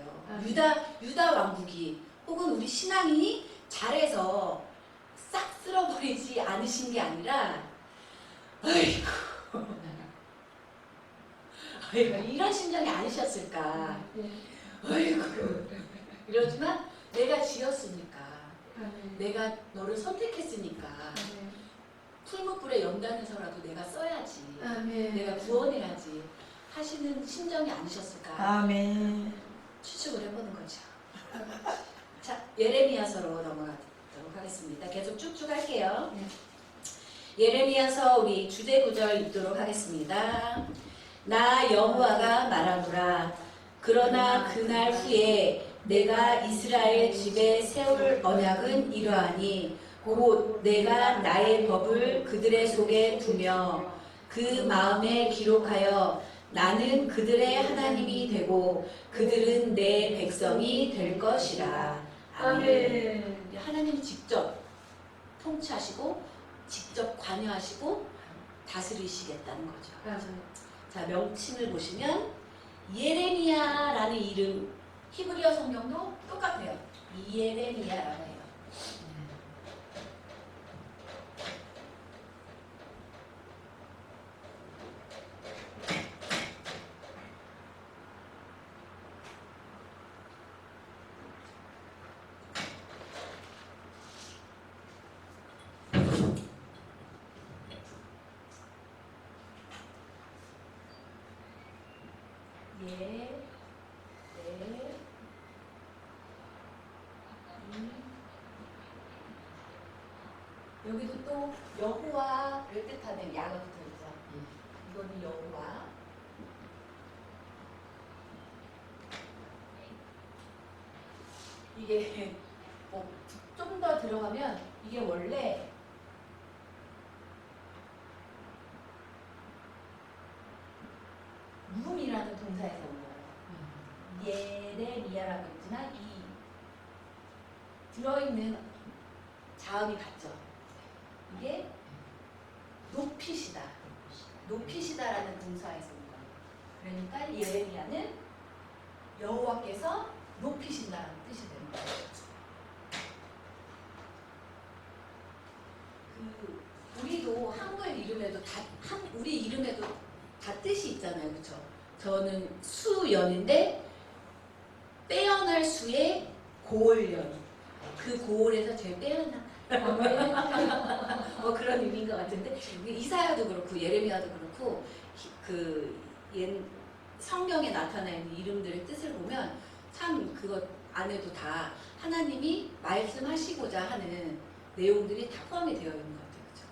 유다 왕국이 혹은 우리 신앙인이 잘해서 싹 쓸어버리지 않으신 게 아니라, 아이고 이런 심정이 아니셨을까. 아이고 이러지만 내가 지었으니까, 내가 너를 선택했으니까 풀무불에 연단해서라도 내가 써야지, 내가 구원해야지 하시는 심정이 아니셨을까. 아멘. 추측을 해보는 거죠. 자, 예레미야서로 넘어가도록 하겠습니다. 계속 쭉쭉 할게요. 예레미야서 우리 주제 구절 읽도록 하겠습니다. 나 여호와가 말하노라. 그러나 그날 후에 내가 이스라엘 집에 세울 언약은 이러하니 곧 내가 나의 법을 그들의 속에 두며 그 마음에 기록하여 나는 그들의 하나님이 되고 그들은 내 백성이 될 것이라. 아멘. 하나님이 직접 통치하시고 직접 관여하시고 다스리시겠다는 거죠. 자, 명칭을 보시면 예레미야라는 이름, 히브리어 성경도 똑같아요. 예레미야라고 해요. 여기도 또 여호와를 뜻하는 야가 붙어있죠. 이거는 여호와. 이게 좀 더 들어가면 이게 원래 무음이라는 동사에서 온 거예요. 예레미야라고 했지만 이 들어있는 자음이 같죠. 이게 높이시다. 높이시다라는 동사에서 온 거예요. 그러니까 예레미야는 여호와께서 높이신다라는 뜻이 되는 거예요. 우리도 한글 이름에도 우리 이름에도 다 뜻이 있잖아요, 그렇죠? 저는 수연인데 빼어날 수의 고을연. 그 고을에서 제일 빼어나. 뭐 그런 의미인 것 같은데 이사야도 그렇고 예레미야도 그렇고 성경에 나타나 있는 이름들의 뜻을 보면 참 그것 안에도 다 하나님이 말씀하시고자 하는 내용들이 다 포함이 되어 있는 것 같아요. 그렇죠?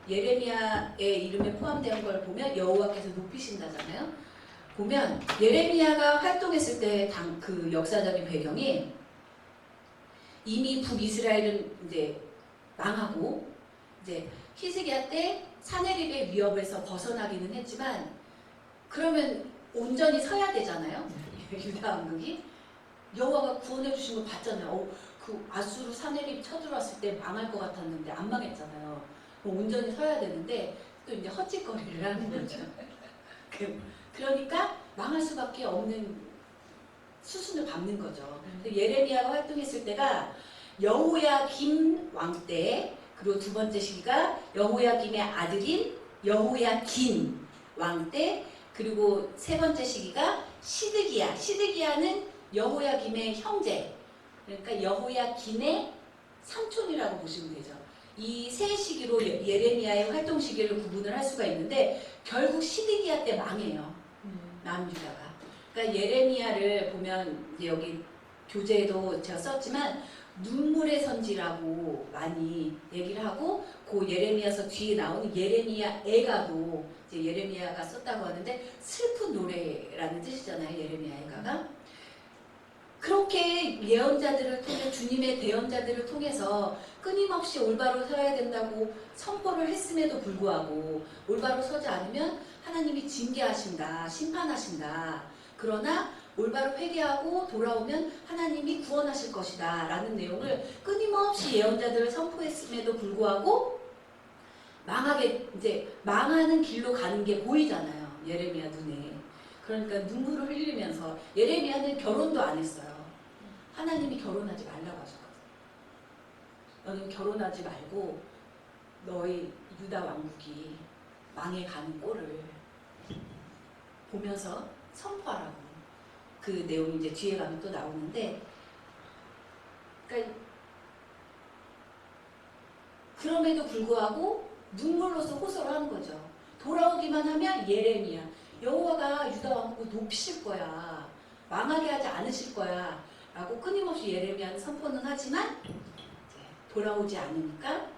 예레미야의 이름에 포함된 걸 보면 여호와께서 높이신다잖아요. 보면 예레미야가 활동했을 때 그 역사적인 배경이 이미 북이스라엘은 이제 망하고 이제 히스기야 때 사내립의 위협에서 벗어나기는 했지만 그러면 온전히 서야 되잖아요. 유다 왕국이 여호와가 구원해 주신 거 봤잖아요. 그 아수르 사내립 쳐들어왔을 때 망할 것 같았는데 안 망했잖아요. 온전히 서야 되는데 또 이제 헛짓거리를 하는 거죠. 그러니까 망할 수밖에 없는 수순을 밟는 거죠. 예레미야가 활동했을 때가 여호야김 왕 때, 그리고 두 번째 시기가 여호야김의 아들인 여호야긴 왕 때, 그리고 세 번째 시기가 시드기야. 시드기야는 여호야김의 형제, 그러니까 여호야긴의 삼촌이라고 보시면 되죠. 이 세 시기로 예레미야의 활동 시기를 구분을 할 수가 있는데 결국 시드기야 때 망해요. 남유다가. 그러니까 예레미야를 보면 이제 여기 교재에도 제가 썼지만 눈물의 선지라고 많이 얘기를 하고 그 예레미야서 뒤에 나오는 예레미야 애가도 이제 예레미야가 썼다고 하는데 슬픈 노래라는 뜻이잖아요. 예레미야 애가가. 그렇게 예언자들을 통해 주님의 대언자들을 통해서 끊임없이 올바로 서야 된다고 선포를 했음에도 불구하고 올바로 서지 않으면 하나님이 징계하신다, 심판하신다. 그러나 올바로 회개하고 돌아오면 하나님이 구원하실 것이다 라는 내용을 끊임없이 예언자들을 선포했음에도 불구하고 망하는 길로 가는 게 보이잖아요. 예레미야 눈에. 그러니까 눈물을 흘리면서 예레미야는 결혼도 안 했어요. 하나님이 결혼하지 말라고 하셨거든요. 너는 결혼하지 말고 너희 유다 왕국이 망해가는 꼴을 보면서 선포하라고. 그 내용이 이제 뒤에 가면 또 나오는데, 그러니까 그럼에도 불구하고 눈물로서 호소를 하는 거죠. 돌아오기만 하면 예레미야, 여호와가 유다 왕국을 높이실 거야, 망하게 하지 않으실 거야 라고 끊임없이 예레미야는 선포는 하지만 이제 돌아오지 않으니까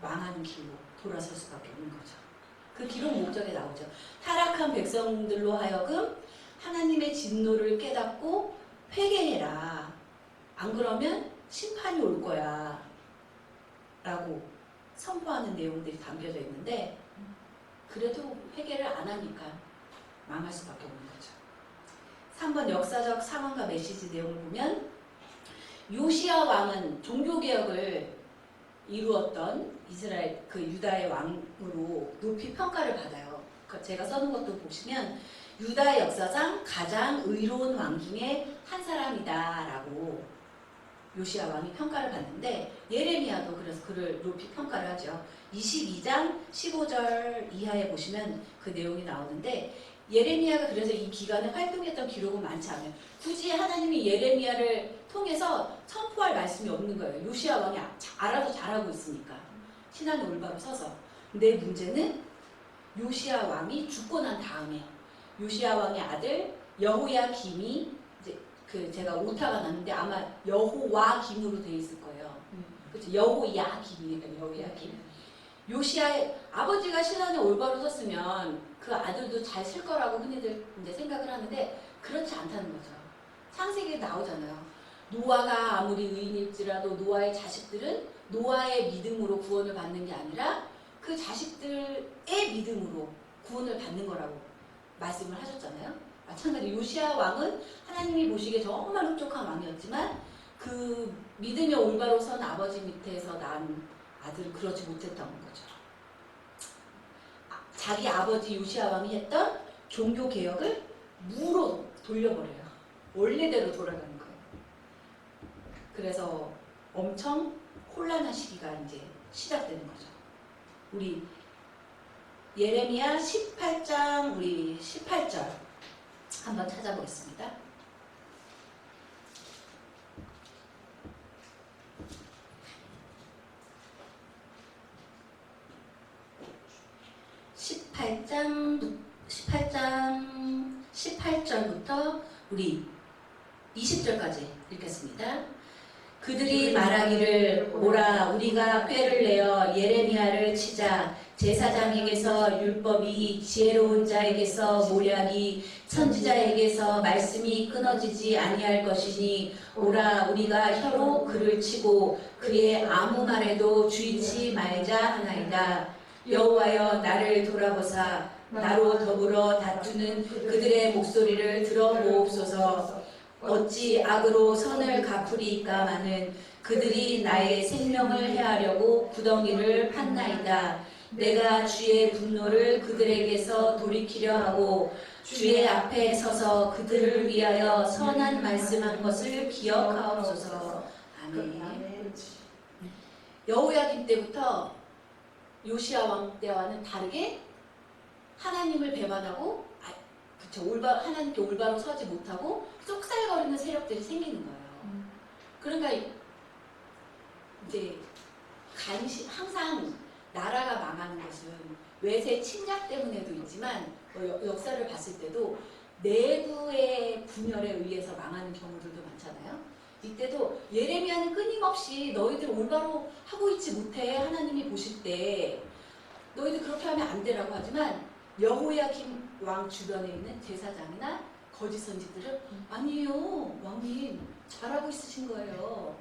망하는 길로 돌아설 수밖에 없는 거죠. 그 기록 목적에 나오죠. 타락한 백성들로 하여금 하나님의 진노를 깨닫고 회개해라. 안 그러면 심판이 올 거야 라고 선포하는 내용들이 담겨져 있는데 그래도 회개를 안 하니까 망할 수밖에 없는 거죠. 3번 역사적 상황과 메시지 내용을 보면 요시야 왕은 종교개혁을 이루었던 이스라엘 그 유다의 왕으로 높이 평가를 받아요. 제가 써놓은 것도 보시면 유다 역사상 가장 의로운 왕 중에 한 사람이다 라고 요시야 왕이 평가를 받는데 예레미야도 그래서 그를 높이 평가를 하죠. 22장 15절 이하에 보시면 그 내용이 나오는데 예레미야가 그래서 이 기간에 활동했던 기록은 많지 않아요. 굳이 하나님이 예레미야를 통해서 선포할 말씀이 없는 거예요. 요시야 왕이 알아서 잘하고 있으니까 신앙이 올바로 서서. 근데 문제는 요시야 왕이 죽고 난 다음에 요시야 왕의 아들 여호야김이 이제 그 제가 오타가 났는데 아마 여호와김으로 돼 있을 거예요. 그렇죠? 여호야김이니까 여호야김. 요시야의 아버지가 신앙에 올바로 섰으면 그 아들도 잘 쓸 거라고 흔히들 이제 생각을 하는데 그렇지 않다는 거죠. 창세기에 나오잖아요. 노아가 아무리 의인일지라도 노아의 자식들은 노아의 믿음으로 구원을 받는 게 아니라 그 자식들의 믿음으로 구원을 받는 거라고 말씀을 하셨잖아요. 마찬가지로 요시야 왕은 하나님이 보시기에 정말 흡족한 왕이었지만 그 믿음에 올바로 선 아버지 밑에서 난 아들은 그러지 못했던 거죠. 자기 아버지 요시야 왕이 했던 종교 개혁을 무로 돌려버려요. 원래대로 돌아가는 거예요. 그래서 엄청 혼란한 시기가 이제 시작되는 거죠. 우리 예레미야 18장 우리 18절 한번 찾아보겠습니다. 18절부터 우리 20절까지 읽겠습니다. 그들이 말하기를 오라 우리가 꾀를 내어 예레미야를 치자 제사장에게서 율법이 지혜로운 자에게서 모략이 선지자에게서 말씀이 끊어지지 아니할 것이니 오라 우리가 혀로 그를 치고 그의 아무 말에도 주의치 말자 하나이다. 여호와여 나를 돌아보사 나로 더불어 다투는 그들의 목소리를 들어보옵소서. 어찌 악으로 선을 갚으리까마는 그들이 나의 생명을 해하려고 구덩이를 팠나이다. 내가 주의 분노를 그들에게서 돌이키려 하고 주의 앞에 서서 그들을 위하여 선한 말씀한 것을 기억하옵소서. 아멘. 여호야김 때부터 요시야 왕 때와는 다르게 하나님을 배반하고 하나님께 올바로 서지 못하고 쏙살거리는 세력들이 생기는 거예요. 그러니까 이제 항상 나라가 망하는 것은 외세 침략 때문에도 있지만 역사를 봤을 때도 내부의 분열에 의해서 망하는 경우들도 많잖아요. 이때도 예레미야는 끊임없이 너희들 올바로 하고 있지 못해 하나님이 보실 때 너희들 그렇게 하면 안 되라고 하지만 여호야김 왕 주변에 있는 제사장이나 거짓 선지들은 아니에요 왕님 잘하고 있으신 거예요.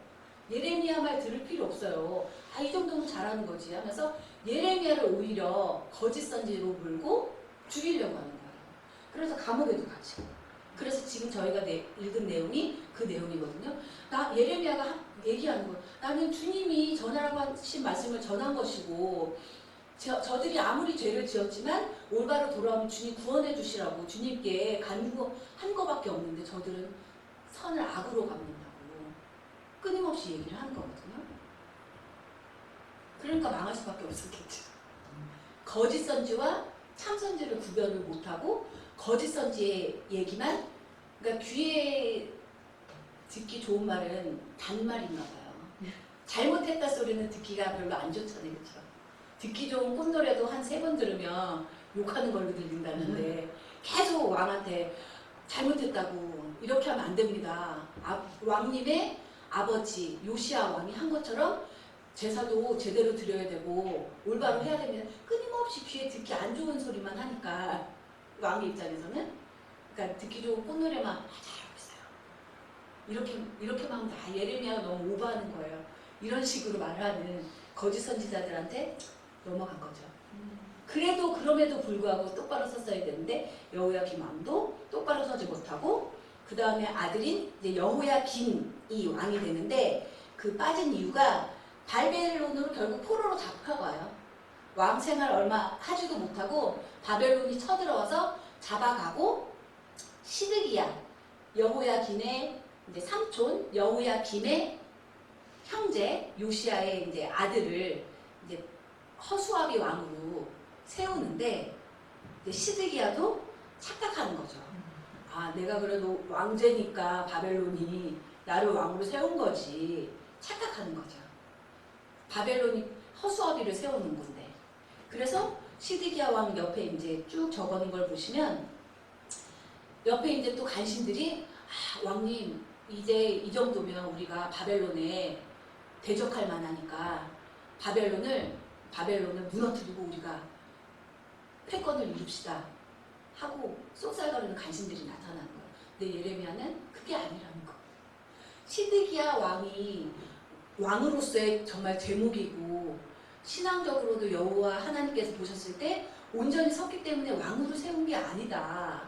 예레미야 말 들을 필요 없어요. 이 정도면 잘하는 거지 하면서 예레미야를 오히려 거짓 선지로 물고 죽이려고 하는 거예요. 그래서 감옥에도 갇히고. 그래서 지금 저희가 읽은 내용이 그 내용이거든요. 예레미야가 얘기하는 거예요. 나는 주님이 전하라고 하신 말씀을 전한 것이고 저들이 아무리 죄를 지었지만 올바로 돌아오면 주님 구원해 주시라고 주님께 간구한 거밖에 없는데 저들은 선을 악으로 갚는다고 끊임없이 얘기를 하는 거거든요. 그러니까 망할 수밖에 없었겠죠. 거짓 선지와 참 선지를 구별을 못하고 거짓 선지의 얘기만, 그러니까 귀에 듣기 좋은 말은 단말인가 봐요. 잘못했다 소리는 듣기가 별로 안 좋잖아요. 그렇죠? 듣기 좋은 꽃노래도 한 3번 들으면 욕하는 걸로 들린다는데 계속 왕한테 잘못했다고 이렇게 하면 안 됩니다. 왕님의 아버지 요시야 왕이 한 것처럼 제사도 제대로 드려야 되고 올바로 해야 됩니다. 끊임없이 귀에 듣기 안 좋은 소리만 하니까 왕의 입장에서는 그러니까 듣기 좋은 꽃노래만 잘하고 있어요. 이렇게만 하면 예레미야가 너무 오버하는 거예요. 이런 식으로 말하는 거짓 선지자들한테 넘어간 거죠. 그럼에도 불구하고 똑바로 섰어야 되는데 여호야김 왕도 똑바로 서지 못하고 그 다음에 아들인 이제 여호야김이 왕이 되는데 그 빠진 이유가 바벨론으로 결국 포로로 잡혀가요. 왕 생활 얼마 하지도 못하고 바벨론이 쳐들어와서 잡아가고 시드기야 여호야김의 이제 삼촌 여호야김의 형제 요시야의 이제 아들을 이제 허수아비 왕으로 세우는데 이제 시드기야도 착각하는 거죠. 내가 그래도 왕제니까 바벨론이 나를 왕으로 세운 거지 착각하는 거죠. 바벨론이 허수아비를 세우는 건데. 그래서 시드기야 왕 옆에 이제 쭉 적어놓은 걸 보시면 옆에 이제 또 간신들이 왕님 이제 이 정도면 우리가 바벨론에 대적할 만하니까 바벨론을 무너뜨리고 우리가 패권을 이룹시다 하고 쏙살거리는 간신들이 나타나는 거예요. 근데 예레미야는 그게 아니라는 거예요. 시드기야 왕이 왕으로서의 정말 제목이고 신앙적으로도 여호와 하나님께서 보셨을 때 온전히 섰기 때문에 왕으로 세운 게 아니다.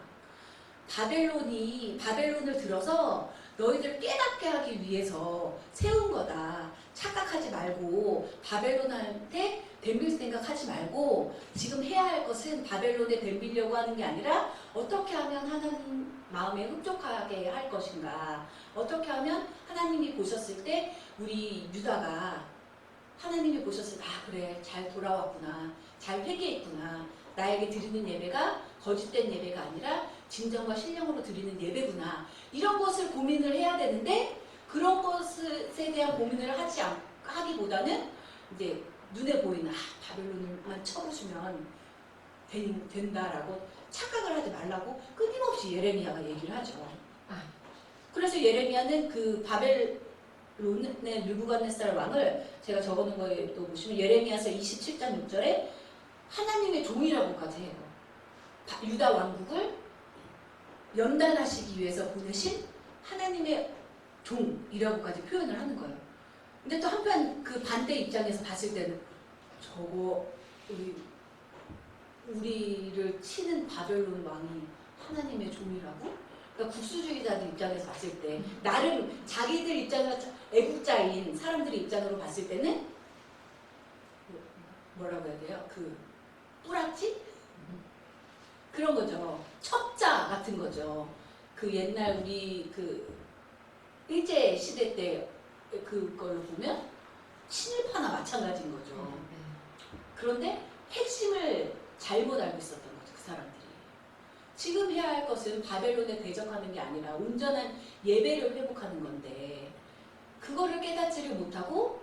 바벨론을 들어서 너희들 깨닫게 하기 위해서 세운 거다. 착각하지 말고 바벨론한테 덤빌 생각하지 말고 지금 해야 할 것은 바벨론에 덤비려고 하는 게 아니라 어떻게 하면 하나님 마음에 흡족하게 할 것인가, 어떻게 하면 하나님이 보셨을 때 우리 유다가 하나님이 보셨을 때 그래 잘 돌아왔구나, 잘 회개했구나, 나에게 드리는 예배가 거짓된 예배가 아니라 진정과 신령으로 드리는 예배구나, 이런 것을 고민을 해야 되는데 그런 것에 대한 고민을 하기보다는 이제 눈에 보이는 바벨론을만 쳐부수면 된다라고 착각을 하지 말라고 끊임없이 예레미야가 얘기를 하죠. 그래서 예레미야는 그 바벨론의 느부갓네살 왕을 제가 적어놓은 거에 또 보시면 예레미야서 27장 6절에 하나님의 종이라고까지 해요. 유다 왕국을 연단하시기 위해서 보내신 하나님의 종이라고까지 표현을 하는 거예요. 근데 또 한편 그 반대 입장에서 봤을 때는 저거 우리를 치는 바벨론 왕이 하나님의 종이라고? 그러니까 국수주의자들 입장에서 봤을 때 나름 자기들 입장에서 애국자인 사람들의 입장으로 봤을 때는 뭐라고 해야 돼요? 그 뿌락지? 그런 거죠. 첩자 같은 거죠. 그 옛날 우리 그 일제 시대 때 그걸로 보면 친일파나 마찬가지인 거죠. 그런데 핵심을 잘못 알고 있었던 거죠. 그 사람들이. 지금 해야 할 것은 바벨론에 대적하는 게 아니라 온전한 예배를 회복하는 건데 그거를 깨닫지를 못하고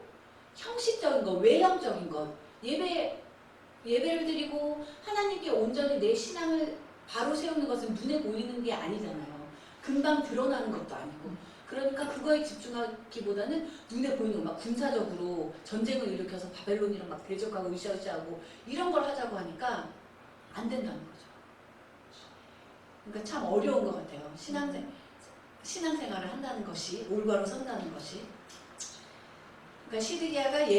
형식적인 것, 외형적인 것, 예배를 드리고 하나님께 온전히 내 신앙을 바로 세우는 것은 눈에 보이는 게 아니잖아요. 금방 드러나는 것도 아니고. 그러니까 그거에 집중하기보다는 눈에 보이는 막 군사적으로 전쟁을 일으켜서 바벨론이랑 막 대적하고 으쌰으쌰하고 이런 걸 하자고 하니까 안 된다는 거죠. 그러니까 참 어려운 것 같아요. 신앙생활을 한다는 것이, 올바로 선다는 것이. 그러니까 시드기야가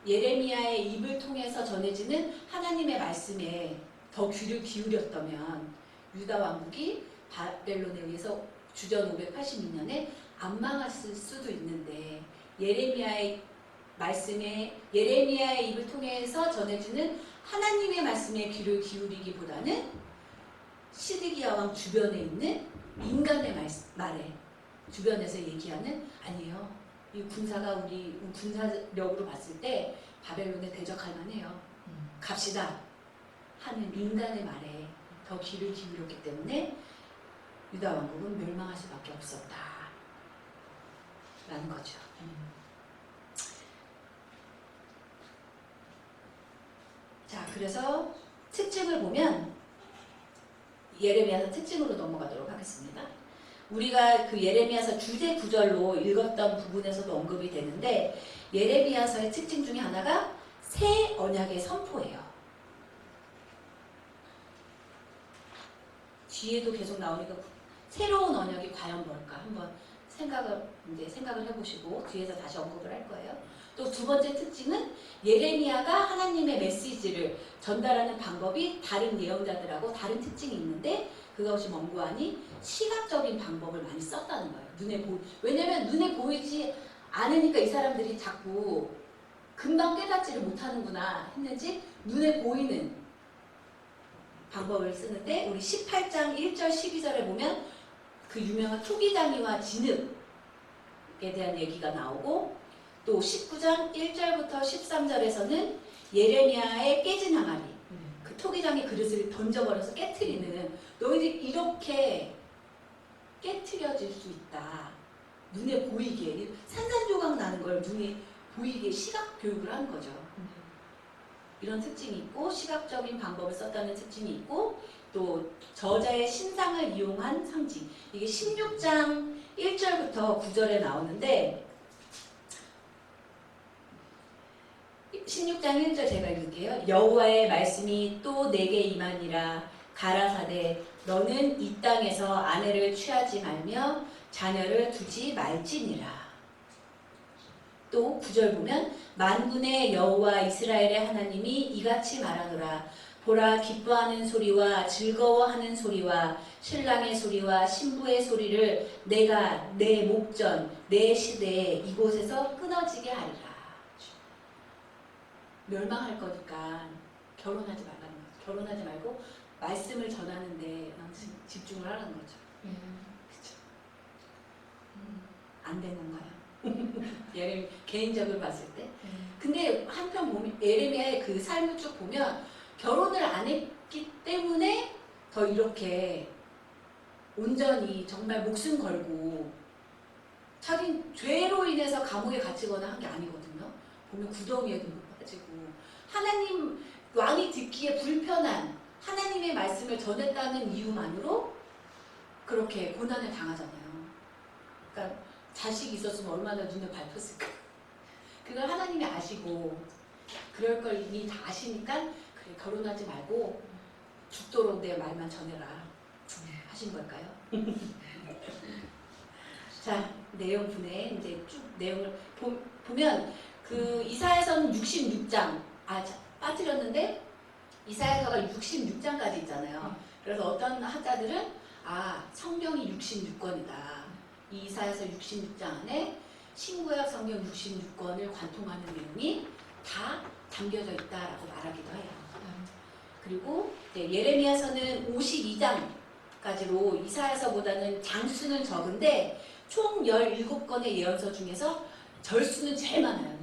예레미야의 입을 통해서 전해지는 하나님의 말씀에 더 귀를 기울였다면 유다 왕국이 바벨론에 의해서 주전 582년에 안 망했을 수도 있는데 예레미야의 입을 통해서 전해지는 하나님의 말씀에 귀를 기울이기보다는 시드기야 왕 주변에 있는 인간의 말에 주변에서 얘기하는 아니에요. 이 군사가 우리 군사력으로 봤을 때 바벨론에 대적할 만해요. 갑시다 하는 인간의 말에 더 귀를 기울였기 때문에 유다 왕국은 멸망할 수밖에 없었다 라는 거죠. 자, 그래서 특징을 보면 예레미야서 특징으로 넘어가도록 하겠습니다. 우리가 그 예레미야서 주제 구절로 읽었던 부분에서도 언급이 되는데 예레미야서의 특징 중에 하나가 새 언약의 선포예요. 뒤에도 계속 나오니까 새로운 언약이 과연 뭘까 한번 생각을 해보시고 뒤에서 다시 언급을 할 거예요. 또 두 번째 특징은 예레미야가 하나님의 메시지를 전달하는 방법이 다른 예언자들하고 다른 특징이 있는데 그것이 뭔고하니 시각적인 방법을 많이 썼다는 거예요. 왜냐면 눈에 보이지 않으니까 이 사람들이 자꾸 금방 깨닫지를 못하는구나 했는지 눈에 보이는 방법을 쓰는데 우리 18장 1절 12절에 보면 그 유명한 토기장이와 진흙에 대한 얘기가 나오고 또 19장 1절부터 13절에서는 예레미야의 깨진 항아리 그 토기장의 그릇을 던져버려서 깨트리는 너희들 이렇게 깨트려질 수 있다. 눈에 보이게 산산조각 나는 걸 눈에 보이게 시각 교육을 한 거죠. 이런 특징이 있고 시각적인 방법을 썼다는 특징이 있고 또 저자의 신상을 이용한 상징 이게 16장 1절부터 9절에 나오는데 16장 1절 제가 읽을게요. 여호와의 말씀이 또 내게 임하니라 가라사대 너는 이 땅에서 아내를 취하지 말며 자녀를 두지 말지니라. 또 9절 보면 만군의 여호와 이스라엘의 하나님이 이같이 말하노라 보라 기뻐하는 소리와 즐거워하는 소리와 신랑의 소리와 신부의 소리를 내가 내 목전 내 시대에 이곳에서 끊어지게 하리라. 멸망할 거니까 결혼하지 말라는 거죠. 결혼하지 말고 말씀을 전하는데 집중을 하라는 거죠. 그렇죠? 안 된 건가요? 개인적으로 봤을 때. 근데 한편 보면 예레미야의 그 삶을 쭉 보면 결혼을 안 했기 때문에 더 이렇게 온전히 정말 목숨 걸고 자기 죄로 인해서 감옥에 갇히거나 한 게 아니거든요. 보면 구덩이에도 못 빠지고 하나님 왕이 듣기에 불편한 하나님의 말씀을 전했다는 이유만으로 그렇게 고난을 당하잖아요. 그러니까 자식이 있었으면 얼마나 눈을 밟혔을까. 그걸 하나님이 아시고 그럴 걸 이미 다 아시니까 그래 결혼하지 말고 죽도록 내 말만 전해라 하신 걸까요? 자, 내용 분에 이제 쭉 내용을 보면 그 이사야서는 66장 빠뜨렸는데 이사야서가 66장까지 있잖아요. 그래서 어떤 학자들은 성경이 66권이다. 이 이사야서 66장 안에 신구약 성경 66권을 관통하는 내용이 다 담겨져 있다라고 말하기도 해요. 그리고 예레미야서는 52장까지로 이사야서보다는 장수는 적은데 총 17권의 예언서 중에서 절수는 제일 많아요.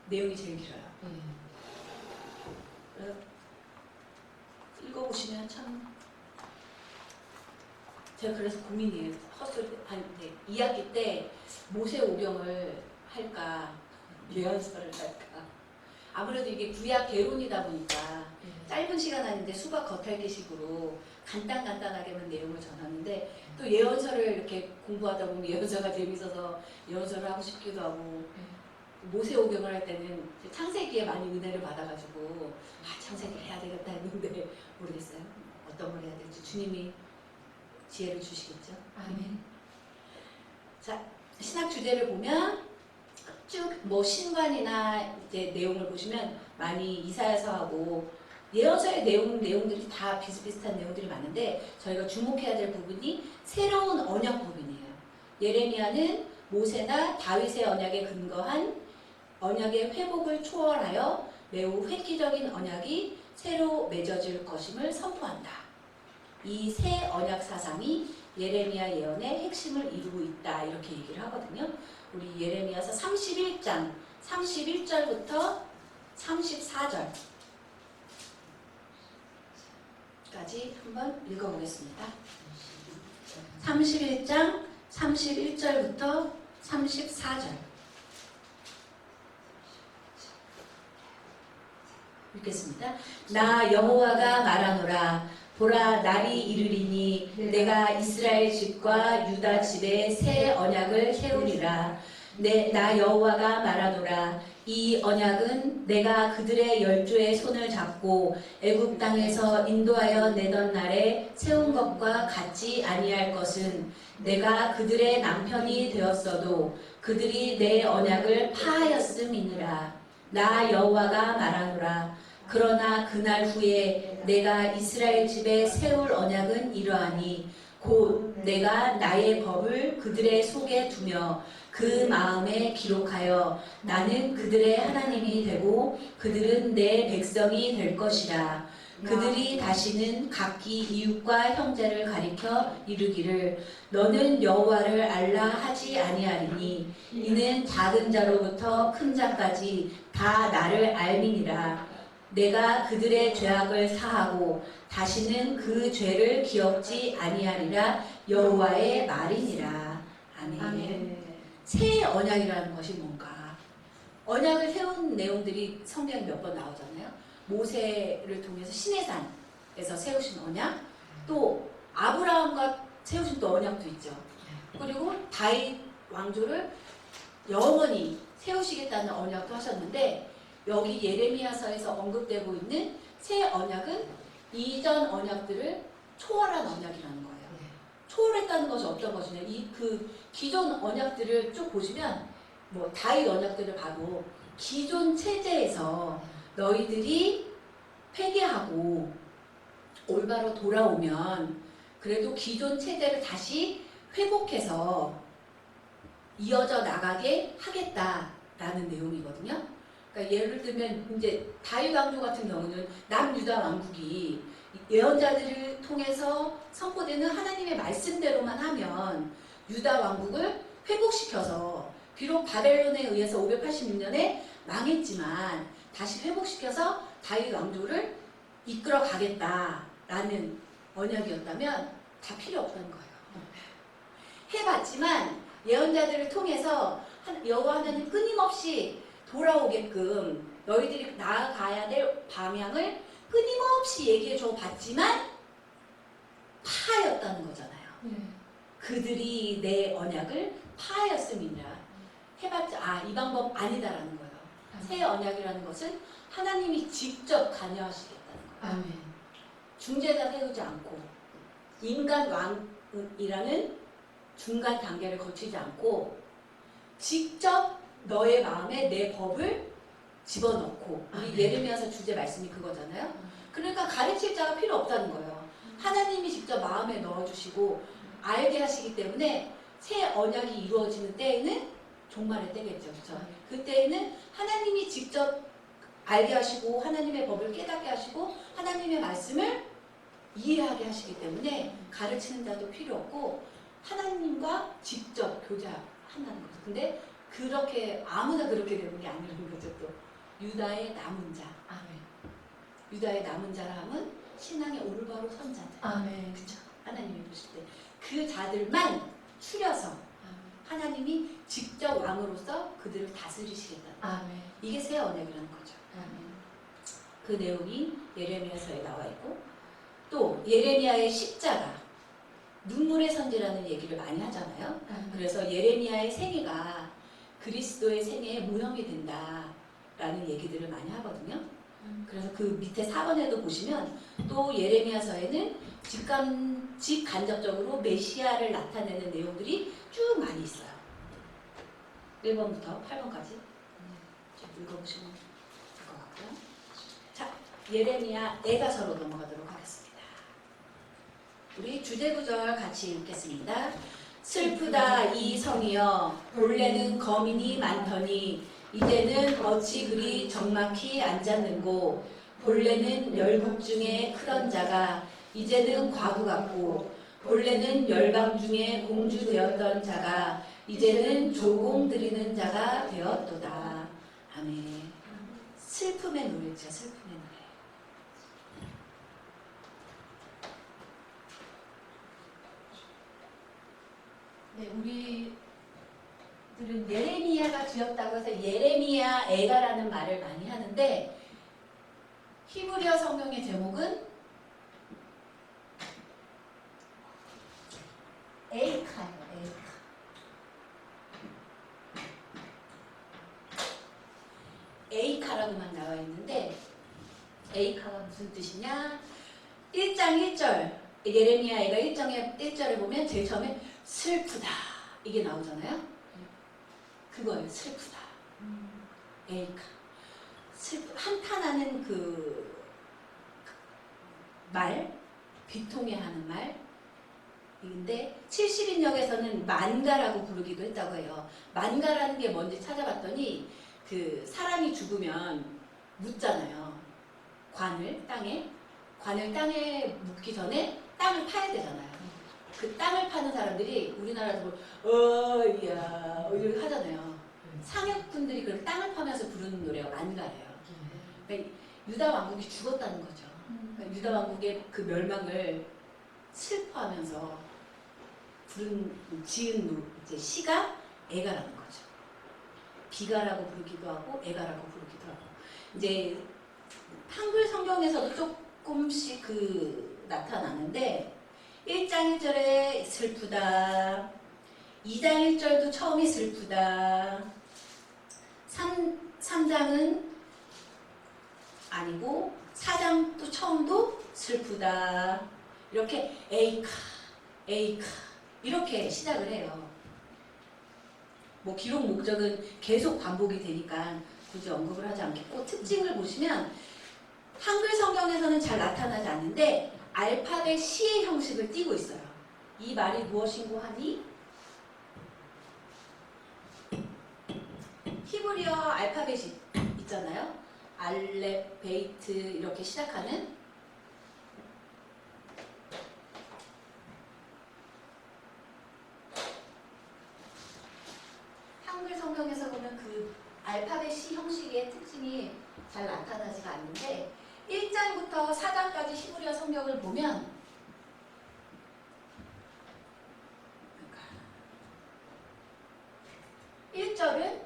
내용이 제일 길어요. 읽어보시면 참 제가 그래서 고민이에요. 헛소리 한 2학기 때 모세 오경을 할까 예언서를 할까. 아무래도 이게 구약 개론이다 보니까 짧은 시간 안인데 수박 겉핥기식으로 간단하게만 내용을 전하는데 또 예언서를 이렇게 공부하다 보면 예언서가 재밌어서 예언서를 하고 싶기도 하고 모세 오경을 할 때는 창세기에 많이 은혜를 받아가지고 창세기 해야 되겠다 했는데 모르겠어요. 어떤 걸 해야 될지 주님이 지혜를 주시겠죠. 아멘. 자, 신학 주제를 보면 쭉 뭐 신관이나 이제 내용을 보시면 많이 이사야서하고 예언서의 내용들이 다 비슷비슷한 내용들이 많은데 저희가 주목해야 될 부분이 새로운 언약 부분이에요. 예레미야는 모세나 다윗의 언약에 근거한 언약의 회복을 초월하여 매우 획기적인 언약이 새로 맺어질 것임을 선포한다. 이 새 언약 사상이 예레미야 예언의 핵심을 이루고 있다. 이렇게 얘기를 하거든요. 우리 예레미야서 31장 31절부터 34절까지 한번 읽어보겠습니다. 31장 31절부터 34절 읽겠습니다. 나 여호와가 말하노라. 보라 날이 이르리니 내가 이스라엘 집과 유다 집에 새 언약을 세우리라. 나 여호와가 말하노라. 이 언약은 내가 그들의 열조의 손을 잡고 애굽 땅에서 인도하여 내던 날에 세운 것과 같지 아니할 것은 내가 그들의 남편이 되었어도 그들이 내 언약을 파하였음이니라. 나 여호와가 말하노라. 그러나 그날 후에 내가 이스라엘 집에 세울 언약은 이러하니 곧 내가 나의 법을 그들의 속에 두며 그 마음에 기록하여 나는 그들의 하나님이 되고 그들은 내 백성이 될 것이라. 그들이 다시는 각기 이웃과 형제를 가리켜 이르기를 너는 여호와를 알라 하지 아니하리니 이는 작은 자로부터 큰 자까지 다 나를 알미니라. 내가 그들의 죄악을 사하고 다시는 그 죄를 기억지 아니하리라. 여호와의 말이니라. 아멘. 새 언약이라는 것이 뭔가? 언약을 세운 내용들이 성경에 몇 번 나오잖아요. 모세를 통해서 시내산에서 세우신 언약, 또 아브라함과 세우신 또 언약도 있죠. 그리고 다윗 왕조를 영원히 세우시겠다는 언약도 하셨는데 여기 예레미야서에서 언급되고 있는 새 언약은 이전 언약들을 초월한 언약이라는 거예요. 초월했다는 것이 어떤 것이냐? 그 기존 언약들을 쭉 보시면 뭐 다윗 언약들을 봐도 기존 체제에서 너희들이 회개하고 올바로 돌아오면 그래도 기존 체제를 다시 회복해서 이어져 나가게 하겠다라는 내용이거든요. 그러니까 예를 들면 이제 다윗 왕조 같은 경우는 남유다 왕국이 예언자들을 통해서 선포되는 하나님의 말씀대로만 하면 유다 왕국을 회복시켜서 비록 바벨론에 의해서 586년에 망했지만 다시 회복시켜서 다윗 왕조를 이끌어 가겠다라는 언약이었다면 다 필요 없다는 거예요. 해봤지만 예언자들을 통해서 여호와 하나님 끊임없이 돌아오게끔 너희들이 나아가야 될 방향을 끊임없이 얘기해 줘 봤지만 파였다는 거잖아요. 그들이 내 언약을 파하였음이니라. 해봤자 이 방법 아니다라는 거예요. 새 언약이라는 것은 하나님이 직접 관여하시겠다는 거예요. 아멘. 중재자 세우지 않고 인간 왕이라는 중간 단계를 거치지 않고 직접 너의 마음에 내 법을 집어넣고 우리 예레미야서 주제 말씀이 그거잖아요. 그러니까 가르칠 자가 필요 없다는 거예요. 하나님이 직접 마음에 넣어주시고 알게 하시기 때문에 새 언약이 이루어지는 때에는 종말의 때겠죠. 그렇죠? 그때에는 하나님이 직접 알게 하시고 하나님의 법을 깨닫게 하시고 하나님의 말씀을 이해하게 하시기 때문에 가르치는 자도 필요 없고 하나님과 직접 교제한다는 거죠. 근데 그렇게 아무나 그렇게 되는 게 아니라는 거죠. 또 유다의 남은 자. 아멘. 유다의 남은 자라 함은 신앙의 올바로 선 자들. 아멘. 그렇죠. 하나님이 보실 때 그 자들만 추려서 하나님이 직접 왕으로서 그들을 다스리시겠다. 아멘. 이게 새 언약이라는 거죠. 아멘. 그 내용이 예레미야서에 나와 있고 또 예레미야의 십자가 눈물의 선지라는 얘기를 많이 하잖아요. 그래서 예레미야의 생애가 그리스도의 생애의 모형이 된다라는 얘기들을 많이 하거든요. 그래서 그 밑에 4번에도 보시면 또 예레미야서에는 직간접적으로 메시아를 나타내는 내용들이 쭉 많이 있어요. 1번부터 8번까지 좀 읽어보시면 될 것 같고요. 자, 예레미야 애가서로 넘어가도록 하겠습니다. 우리 주제구절 같이 읽겠습니다. 슬프다 이 성이여 본래는 거민이 많더니 이제는 어찌 그리 적막히 앉았는고 본래는 열국 중에 크던 자가 이제는 과부 같고 본래는 열방 중에 공주 되었던 자가 이제는 조공 드리는 자가 되었도다. 아멘. 슬픔의 노래죠. 슬픔의 노래. 네, 우리들은 예레미야가 지었다고 해서 예레미야 애가라는 말을 많이 하는데 히브리어 성경의 제목은 에이카예요. 에이카. 에이카라고만 나와 있는데 에이카가 무슨 뜻이냐? 1장 1절 예레미야가 1절에 보면 제일 처음에 슬프다 이게 나오잖아요. 그거예요. 슬프다. 에이카. 한탄하는 그 말, 비통해하는 말인데 70인역에서는 만가라고 부르기도 했다고 해요. 만가라는 게 뭔지 찾아봤더니 그 사람이 죽으면 묻잖아요. 관을 땅에 묻기 전에 땅을 파야 되잖아요. 그 땅을 파는 사람들이 우리나라에서 이야 이렇게 하잖아요. 상역분들이 그 땅을 파면서 부르는 노래가 만가래요. 그러니까 유다 왕국이 죽었다는 거죠. 그러니까 유다 왕국의 그 멸망을 슬퍼하면서 지은 이제 시가 애가라는 거죠. 비가라고 부르기도 하고 애가라고 부르기도 하고 이제 한글 성경에서도 조금씩 나타나는데 1장 1절에 슬프다. 2장 1절도 처음이 슬프다. 3장은 아니고 4장도 처음도 슬프다. 이렇게 에이카 이렇게 시작을 해요. 뭐 기록 목적은 계속 반복이 되니까 굳이 언급을 하지 않겠고 특징을 보시면 한글 성경에서는 잘 나타나지 않는데 알파벳 C의 형식을 띠고 있어요. 이 말이 무엇인고 하니? 히브리어 알파벳이 있잖아요. 알렙, 베이트 이렇게 시작하는 한글 성경에서 보면 그 알파벳 C 형식의 특징이 잘 나타나지가 않는데 1장부터 4장까지 히브리어 성경을 보면 1절은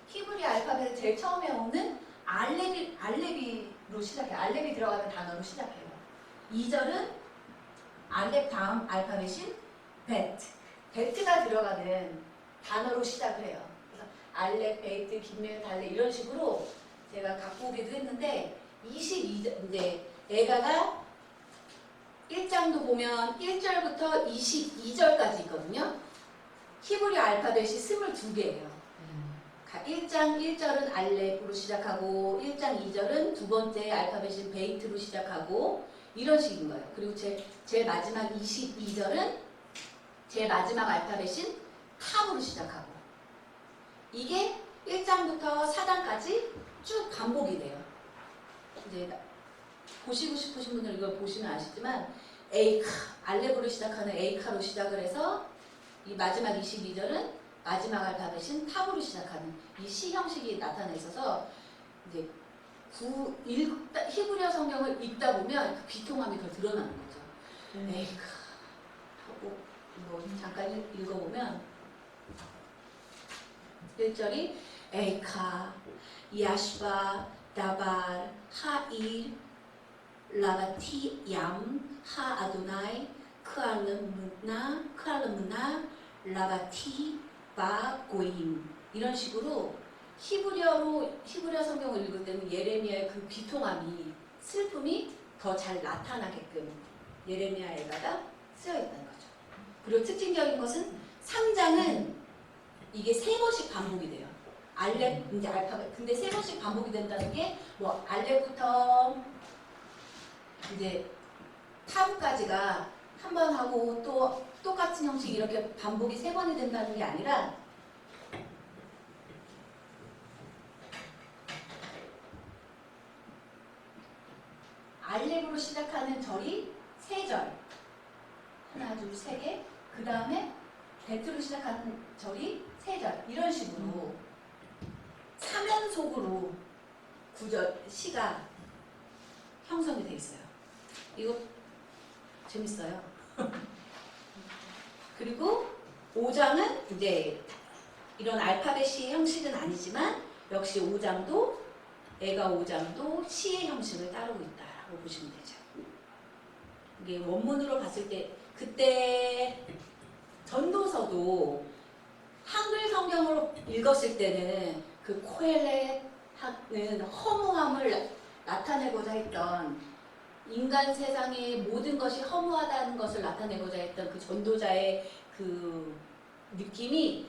히브리 알파벳을 제일 처음에 오는 알렙으로 시작해요. 알렙이 들어가는 단어로 시작해요. 2절은 알렙 다음 알파벳인 베트가 들어가는 단어로 시작을 해요. 그래서 알렙, 베이트, 김멜, 달레 이런 식으로 제가 갖고 오기도 했는데 22절 이제 에가가 1장도 보면 1절부터 22절까지 있거든요. 히브리 알파벳이 22개예요. 1장 1절은 알렙으로 시작하고 1장 2절은 두 번째 알파벳인 베이트로 시작하고 이런 식인 거예요. 그리고 제일 마지막 22절은 제일 마지막 알파벳인 탑으로 시작하고 이게 1장부터 4장까지 쭉 반복이 돼요. 이제 보시고 싶으신 분들 이걸 보시면 아시지만 에이카, 알렙으로 시작하는 에이카로 시작을 해서 이 마지막 22절은 마지막 알파벳인 탑으로 시작하는 이 C 형식이 나타나 있어서 이제 히브리어 성경을 읽다 보면 그 비통함이 더 드러나는 거죠. 에이카 하고 잠깐 읽어보면 1절이 에이카, 야슈바, 다발, 하일, 라바티, 얌, 하 아도나이, 크알르무나, 라바티, 바, 고임 이런 식으로 히브리어 성경을 읽을 때는 예레미야의 그 비통함이 슬픔이 더 잘 나타나게끔 예레미야 에가가 쓰여 있다는 거죠. 그리고 특징적인 것은 3장은 이게 3번씩 반복이 돼요. 알렙 이제 알파벳 근데 3번씩 반복이 된다는 게 뭐 알렙부터 이제 탑까지가 한 번 하고 또 똑같은 형식 이렇게 반복이 3번이 된다는 게 아니라 알렙으로 시작하는 절이 3절 하나 둘 세 개 그 다음에 베트로 시작하는 절이 3절 이런 식으로 3연속으로 시가 형성이 돼 있어요. 이거 재밌어요. 그리고 5장은 이제 이런 알파벳이 형식은 아니지만 역시 5장도 애가 5장도 C의 형식을 따르고 있다라고 보시면 되죠. 이게 원문으로 봤을 때 그때 전도서도 한글 성경으로 읽었을 때는 그 코엘렛은 허무함을 나타내고자 했던 인간 세상의 모든 것이 허무하다는 것을 나타내고자 했던 그 전도자의 그 느낌이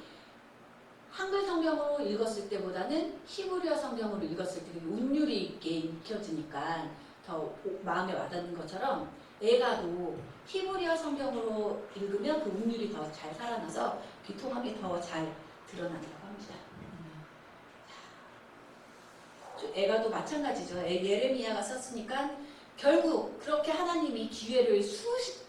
한글 성경으로 읽었을 때보다는 히브리어 성경으로 읽었을 때 운율이 있게 익혀지니까 더 마음에 와닿는 것처럼 애가도 히브리어 성경으로 읽으면 그 운율이 더 잘 살아나서 비통함이 더 잘 드러난다고 합니다. 애가도 마찬가지죠. 예레미야가 썼으니까 결국 그렇게 하나님이 기회를 수십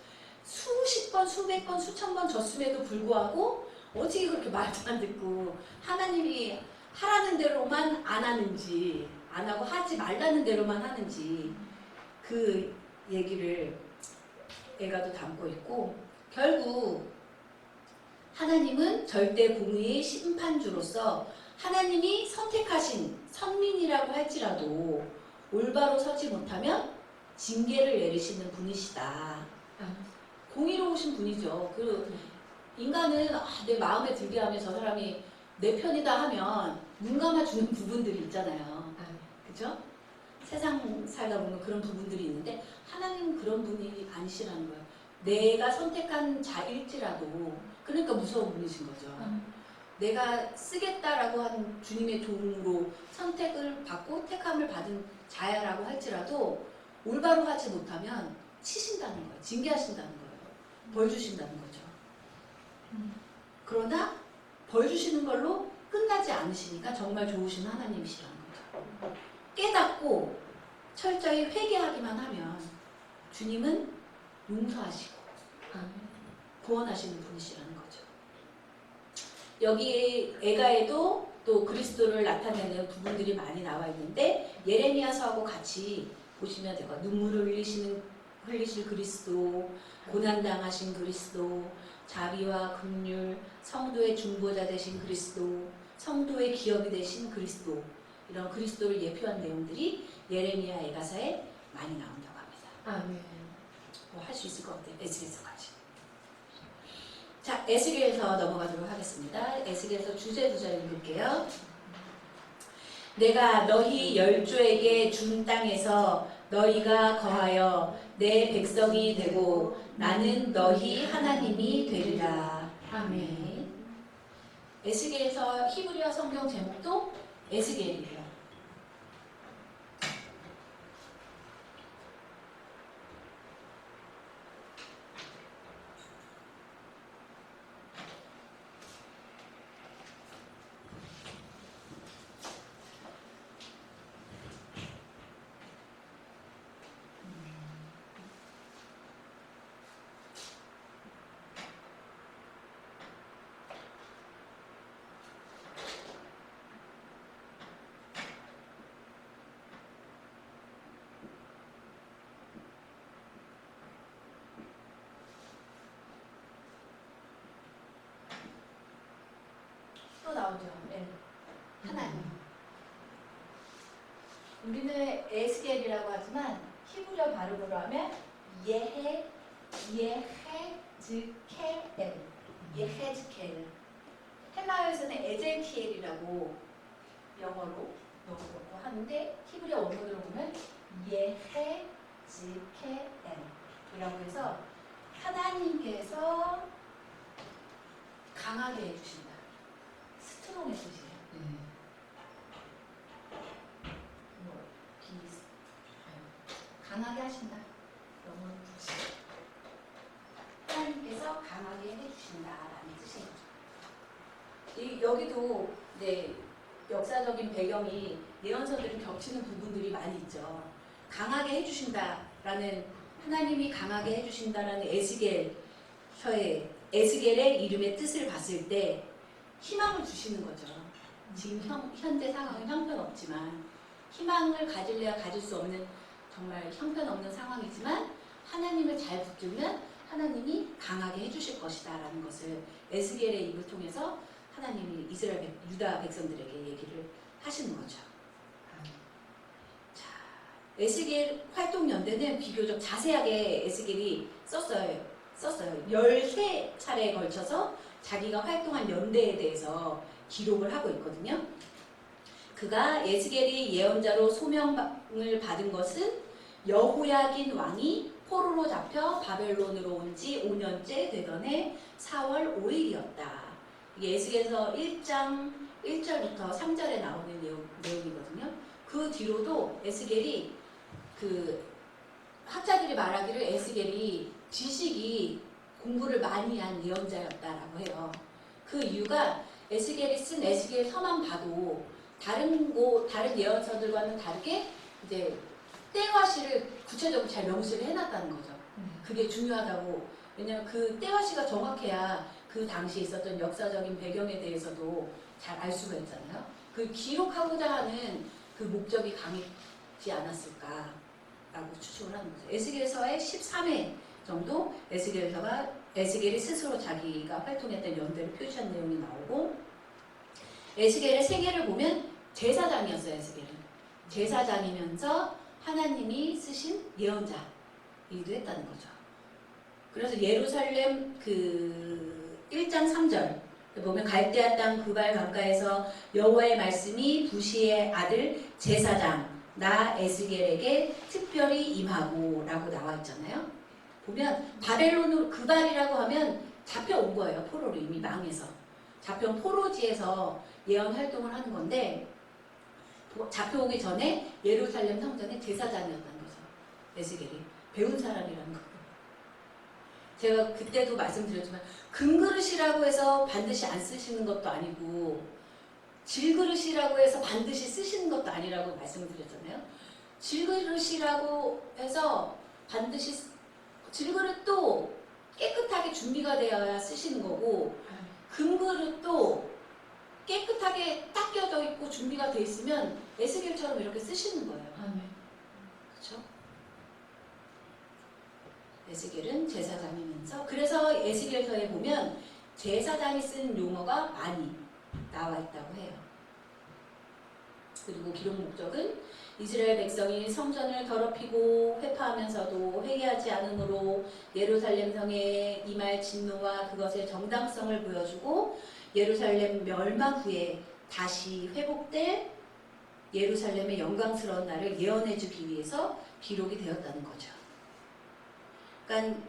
번, 수백 번, 수천 번 줬음에도 불구하고 어떻게 그렇게 말도 안 듣고 하나님이 하라는 대로만 안 하는지 안 하고 하지 말라는 대로만 하는지 그 얘기를 애가도 담고 있고 결국 하나님은 절대 공의의 심판주로서 하나님이 선택하신 선민이라고 할지라도 올바로 서지 못하면 징계를 내리시는 분이시다. 공의로우신 분이죠. 그 인간은 내 마음에 들게 하면 저 사람이 내 편이다 하면 눈 감아주는 부분들이 있잖아요. 그죠? 세상 살다 보면 그런 부분들이 있는데 하나님은 그런 분이 아니시라는 거예요. 내가 선택한 자일지라도 그러니까 무서운 분이신 거죠. 내가 쓰겠다라고 하는 주님의 종으로 선택을 받고 택함을 받은 자야라고 할지라도 올바로 하지 못하면 치신다는 거예요. 징계하신다는 거예요. 벌 주신다는 거죠. 그러나 벌 주시는 걸로 끝나지 않으시니까 정말 좋으신 하나님이시라는 거죠. 깨닫고 철저히 회개하기만 하면 주님은 용서하시고 구원하시는 분이시라는 거죠. 여기 에가에도 또 그리스도를 나타내는 부분들이 많이 나와 있는데 예레미야서하고 같이 보시면 되고 눈물을 흘리실 그리스도, 고난당하신 그리스도, 자비와 긍휼, 성도의 중보자 되신 그리스도, 성도의 기업이 되신 그리스도, 이런 그리스도를 예표한 내용들이 예레미야 에가서에 많이 나온다고 합니다. 아멘. 뭐 할 수 있을 것 같아요. 에스겔서까지. 자, 에스겔서 넘어가도록 하겠습니다. 에스겔서 주제 2절 읽을게요. 내가 너희 열조에게 준 땅에서 너희가 거하여 내 백성이 되고 나는 너희 하나님이 되리라. 아멘. 에스겔서 히브리어 성경 제목도 에스겔이에요. 또 나오죠. 네. 하나님. 우리는 에스겔이라고 하지만 히브리어 발음으로 하면 예헤즈켈. 헬라어에서는 에젤키엘이라고 영어로 넣고 하는데 히브리어 원문으로 보면 예헤즈켈이라고 해서 하나님께서 강하게 해주신다. 스트롱의 뜻이에요. 강하게 하신다. 영어로 부르시죠. 하나님께서 강하게 해주신다라는 뜻이에요. 여기도 네, 역사적인 배경이 예언서들이 겹치는 부분들이 많이 있죠. 강하게 해주신다라는 하나님이 강하게 해주신다라는 에스겔의 이름의 뜻을 봤을 때 희망을 주시는 거죠. 지금 현재 상황은 형편없지만 희망을 가질래야 가질 수 없는 정말 형편없는 상황이지만 하나님을 잘 붙들면 하나님이 강하게 해주실 것이다 라는 것을 에스겔의 입을 통해서 하나님이 유다 백성들에게 얘기를 하시는 거죠. 자, 에스겔 활동 연대는 비교적 자세하게 에스겔이 썼어요. 13차례에 걸쳐서 자기가 활동한 연대에 대해서 기록을 하고 있거든요. 그가 에스겔이 예언자로 소명을 받은 것은 여호야긴 왕이 포로로 잡혀 바벨론으로 온 지 5년째 되던 해 4월 5일이었다. 이게 에스겔서 1장 1절부터 3절에 나오는 내용이거든요. 그 뒤로도 에스겔이 학자들이 말하기를 에스겔이 지식이 공부를 많이 한 예언자였다라고 해요. 그 이유가 에스겔이 쓴 에스겔서만 봐도 다른 예언서들과는 다르게 이제 때와 시를 구체적으로 잘 명시를 해놨다는 거죠. 그게 중요하다고. 왜냐하면 그 때와 시가 정확해야 그 당시에 있었던 역사적인 배경에 대해서도 잘 알 수가 있잖아요. 그 기록하고자 하는 그 목적이 강했지 않았을까라고 추측을 하는 거죠. 에스겔서의 13회 정도 에스겔이 스스로 자기가 활동했던 연대를 표시한 내용이 나오고, 에스겔의 세계를 보면 제사장이었어요. 에스겔은 제사장이면서 하나님이 쓰신 예언자이기도 했다는 거죠. 그래서 예루살렘 1장 3절 보면 갈대아 땅 그발 강가에서 여호와의 말씀이 부시의 아들 제사장 나 에스겔에게 특별히 임하고 라고 나와 있잖아요. 보면 바벨론으로 그발이라고 하면 잡혀온 거예요. 포로로 이미 망해서. 자평 포로지에서 예언 활동을 하는 건데 잡혀오기 전에 예루살렘 성전의 제사장이었다는 거죠. 에스겔이 배운 사람이라는 거. 제가 그때도 말씀드렸지만 금그릇이라고 해서 반드시 안 쓰시는 것도 아니고 질그릇이라고 해서 반드시 쓰시는 것도 아니라고 말씀을 드렸잖아요. 질그릇이라고 해서 반드시 질그릇도 깨끗하게 준비가 되어야 쓰시는 거고 금그릇도 깨끗하게 닦여져 있고 준비가 돼 있으면 에스겔처럼 이렇게 쓰시는 거예요. 그렇죠? 에스겔은 제사장이면서 그래서 에스겔서에 보면 제사장이 쓴 용어가 많이 나와 있다고 해요. 그리고 기록 목적은 이스라엘 백성이 성전을 더럽히고 회파하면서도 회개하지 않으므로 예루살렘 성에 임할 진노와 그것의 정당성을 보여주고 예루살렘 멸망 후에 다시 회복될 예루살렘의 영광스러운 날을 예언해주기 위해서 기록이 되었다는 거죠. 그러니까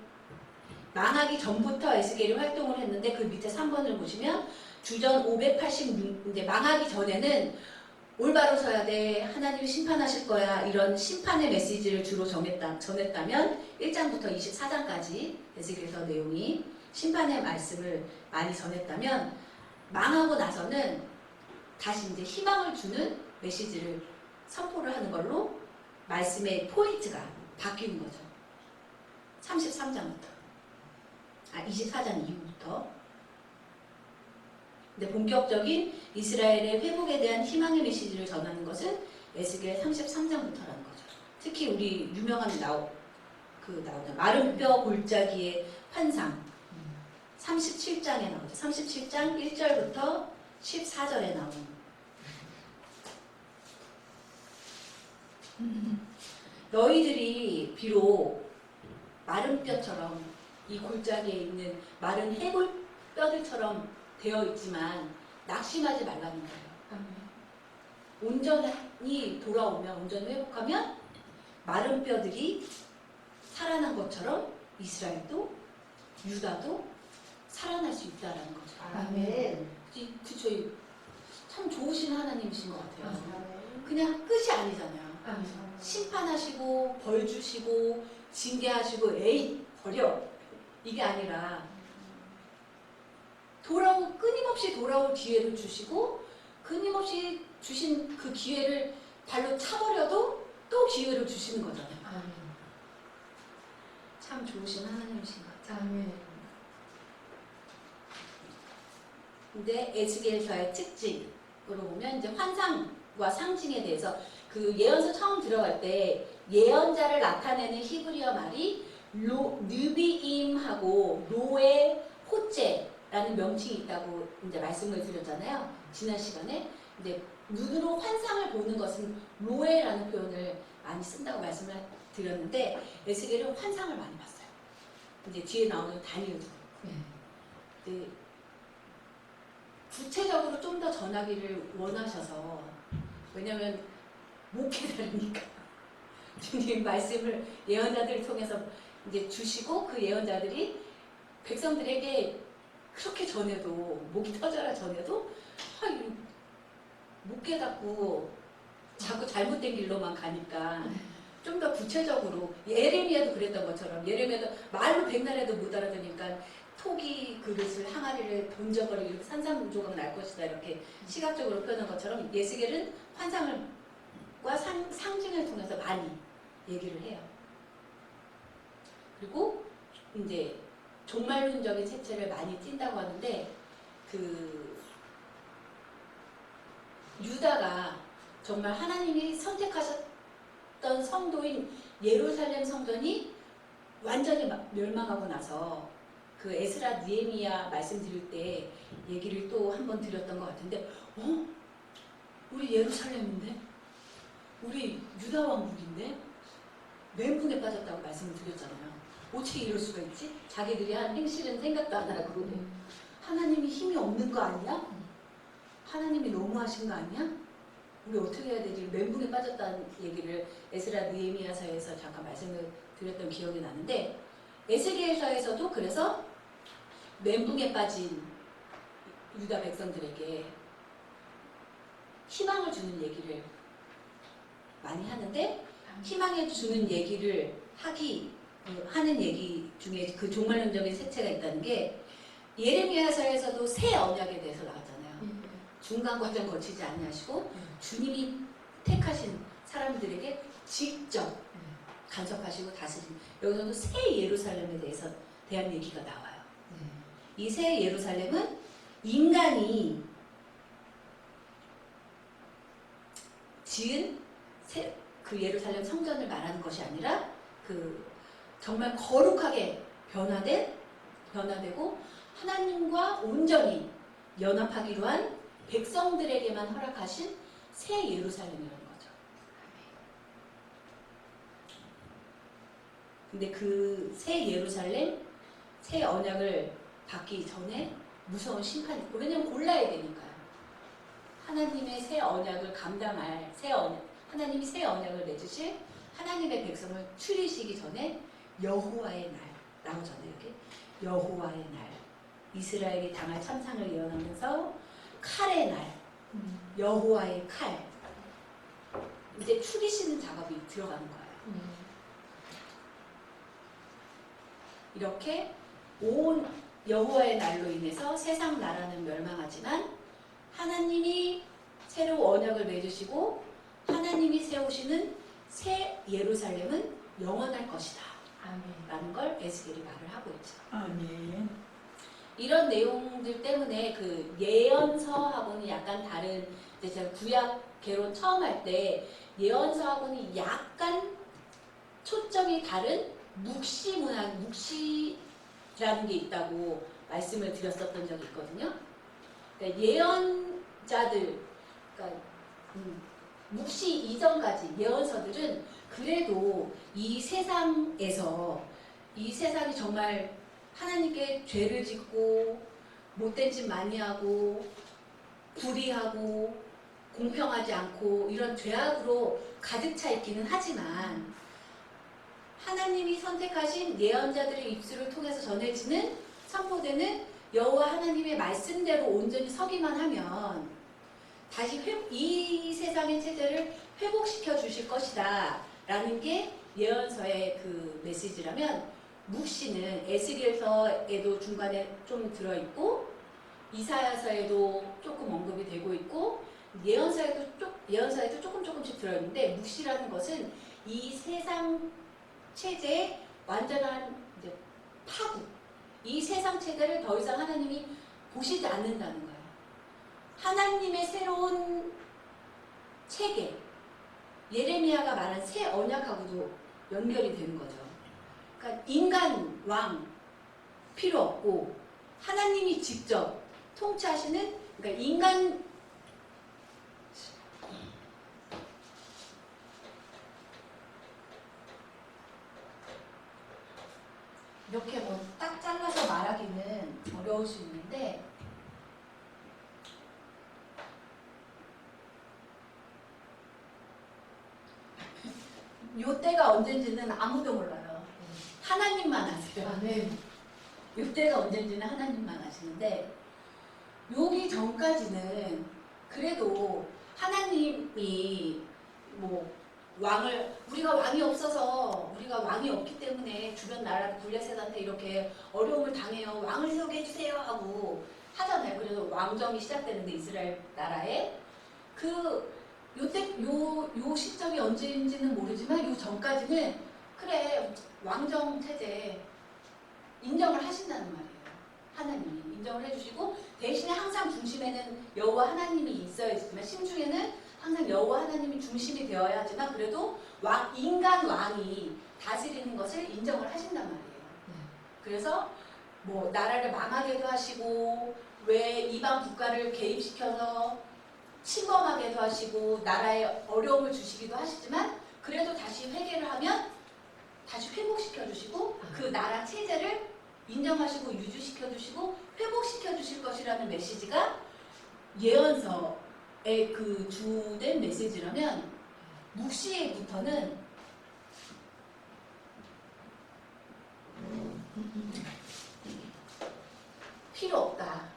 망하기 전부터 에스겔이 활동을 했는데 그 밑에 3번을 보시면 주전 586, 이제 망하기 전에는 올바로 서야 돼, 하나님이 심판하실 거야, 이런 심판의 메시지를 주로 전했다면 1장부터 24장까지 에스겔서 내용이 심판의 말씀을 많이 전했다면 망하고 나서는 다시 이제 희망을 주는 메시지를 선포를 하는 걸로 말씀의 포인트가 바뀌는 거죠. 33장부터 24장 이후부터. 근데 본격적인 이스라엘의 회복에 대한 희망의 메시지를 전하는 것은 에스겔 33장부터라는 거죠. 특히 우리 유명한 나오는 마른 뼈 골짜기의 환상 37장에 나오죠. 37장 1절부터 14절에 나오는 너희들이 비록 마른 뼈처럼 이 골짜기에 있는 마른 해골뼈들처럼 되어 있지만 낙심하지 말라는 거예요. 온전히 돌아오면, 온전히 회복하면 마른 뼈들이 살아난 것처럼 이스라엘도 유다도 살아날 수 있다라는 거죠. 아멘. 그쵸. 참 좋으신 하나님이신 것 같아요. 그냥 끝이 아니잖아요. 심판하시고 벌 주시고 징계하시고 에이 버려 이게 아니라 끊임없이 돌아올 기회를 주시고 끊임없이 주신 그 기회를 발로 차버려도 또 기회를 주시는 거잖아요. 참 좋으신 하나님이신 것 같아요. 근데 에스겔서의 특징으로 보면 이제 환상과 상징에 대해서 그 예언서 처음 들어갈 때 예언자를 나타내는 히브리어 말이 느비임하고 로에 호제라는 명칭이 있다고 이제 말씀을 드렸잖아요. 지난 시간에. 근데 눈으로 환상을 보는 것은 로에라는 표현을 많이 쓴다고 말씀을 드렸는데 에스겔은 환상을 많이 봤어요. 이제 뒤에 나오는 다니엘도. 네. 구체적으로 좀 더 전하기를 원하셔서 왜냐면 못 깨달으니까 주님 말씀을 예언자들을 통해서 이제 주시고 그 예언자들이 백성들에게 그렇게 전해도 목이 터져라 전해도 못 깨닫고 자꾸 잘못된 길로만 가니까 좀 더 구체적으로 예레미야도 그랬던 것처럼 예레미야도 말로 백날해도 못 알아듣으니까 토기 그릇을 항아리를 던져버리고 이렇게 산산조각 날 것이다 이렇게 시각적으로 표현한 것처럼 에스겔은 환상과 상징을 통해서 많이 얘기를 해요. 그리고 이제 종말론적인 색채를 많이 띈다고 하는데 그 유다가 정말 하나님이 선택하셨던 성도인 예루살렘 성전이 완전히 멸망하고 나서 그 에스라 느헤미야 말씀드릴 때 얘기를 또 한 번 드렸던 것 같은데 우리 예루살렘인데? 우리 유다 왕국인데? 멘붕에 빠졌다고 말씀을 드렸잖아요. 어떻게 이럴 수가 있지? 자기들이 한 행실은 생각도 안 하고 하나님이 힘이 없는 거 아니야? 하나님이 너무하신 거 아니야? 우리 어떻게 해야 되지? 멘붕에 빠졌다는 얘기를 에스라 느헤미야서에서 잠깐 말씀을 드렸던 기억이 나는데 에스겔서에서도 그래서 멘붕에 빠진 유다 백성들에게 희망을 주는 얘기를 많이 하는데 희망을 주는 얘기를 하는 얘기 중에 그 종말론적인 색채가 있다는 게 예레미야서에서도 새 언약에 대해서 나왔잖아요. 중간 과정 거치지 아니하시고 주님이 택하신 사람들에게 직접 간섭하시고 다스린 여기서도 새 예루살렘에 대한 얘기가 나와요. 이 새 예루살렘은 인간이 지은 그 예루살렘 성전을 말하는 것이 아니라 그 정말 거룩하게 변화되고 하나님과 온전히 연합하기로 한 백성들에게만 허락하신 새 예루살렘이라는 거죠. 근데 그 새 예루살렘, 새 언약을 받기 전에 무서운 심판이 있고, 왜냐면 골라야 되니까요. 하나님의 새 언약을 감당할 하나님이 새 언약을 맺으실 하나님의 백성을 추리시기 전에 여호와의 날 나오잖아요. 여기 여호와의 날, 이스라엘이 당할 참상을 예언하면서 칼의 날, 여호와의 칼, 이제 추리시는 작업이 들어가는 거예요. 이렇게 온 여호와의 날로 인해서 세상 나라는 멸망하지만 하나님이 새로 언약을 맺으시고 하나님이 세우시는 새 예루살렘은 영원할 것이다 라는 걸 에스겔이 말을 하고 있죠. 아멘. 이런 내용들 때문에 그 예언서하고는 약간 다른, 이제 제가 구약 개론 처음 할 때 예언서하고는 약간 초점이 다른 묵시라는 게 있다고 말씀을 드렸었던 적이 있거든요. 그러니까 예언자들, 그러니까 묵시 이전까지 예언서들은 그래도 이 세상에서 이 세상이 정말 하나님께 죄를 짓고 못된 짓 많이 하고 불의하고 공평하지 않고 이런 죄악으로 가득 차 있기는 하지만 하나님이 선택하신 예언자들의 입술을 통해서 전해지는 선포되는 여호와 하나님의 말씀대로 온전히 서기만 하면 다시 이 세상의 체제를 회복시켜 주실 것이다 라는 게 예언서의 그 메시지라면, 묵시는 에스겔서에도 중간에 좀 들어있고 이사야서에도 조금 언급이 되고 있고 예언서에도 조금씩 들어있는데, 묵시라는 것은 이 세상 체제의 완전한 이제 파국, 이 세상 체제를 더 이상 하나님이 보시지 않는다는 거예요. 하나님의 새로운 체계, 예레미야가 말한 새 언약하고도 연결이 되는 거죠. 그러니까 인간 왕 필요 없고 하나님이 직접 통치하시는, 그러니까 인간 이렇게 뭐 딱 잘라서 말하기는 어려울 수 있는데, 요 때가 언젠지는 아무도 몰라요. 하나님만 아세요. 요 때가 언젠지는 하나님만 아시는데, 요기 전까지는 그래도 하나님이 뭐 우리가 왕이 없어서, 우리가 왕이 없기 때문에 주변 나라 블레셋한테 이렇게 어려움을 당해요, 왕을 세우게 해주세요 하고 하잖아요. 그래서 왕정이 시작되는데 이스라엘 나라에 요 시점이 언제인지는 모르지만 요 전까지는 그래 왕정 체제 인정을 하신다는 말이에요. 하나님이 인정을 해주시고, 대신에 항상 중심에는 여호와 하나님이 있어야지만, 심중에는 항상 여호와 하나님이 중심이 되어야 하지만 그래도 인간 왕이 다스리는 것을 인정을 하신단 말이에요. 그래서 뭐 나라를 망하게도 하시고, 왜 이방 국가를 개입시켜서 침범하게도 하시고 나라에 어려움을 주시기도 하시지만, 그래도 다시 회개를 하면 다시 회복시켜 주시고 그 나라 체제를 인정하시고 유지시켜 주시고 회복시켜 주실 것이라는 메시지가 예언서의 그 주된 메시지라면, 묵시에부터는 필요 없다.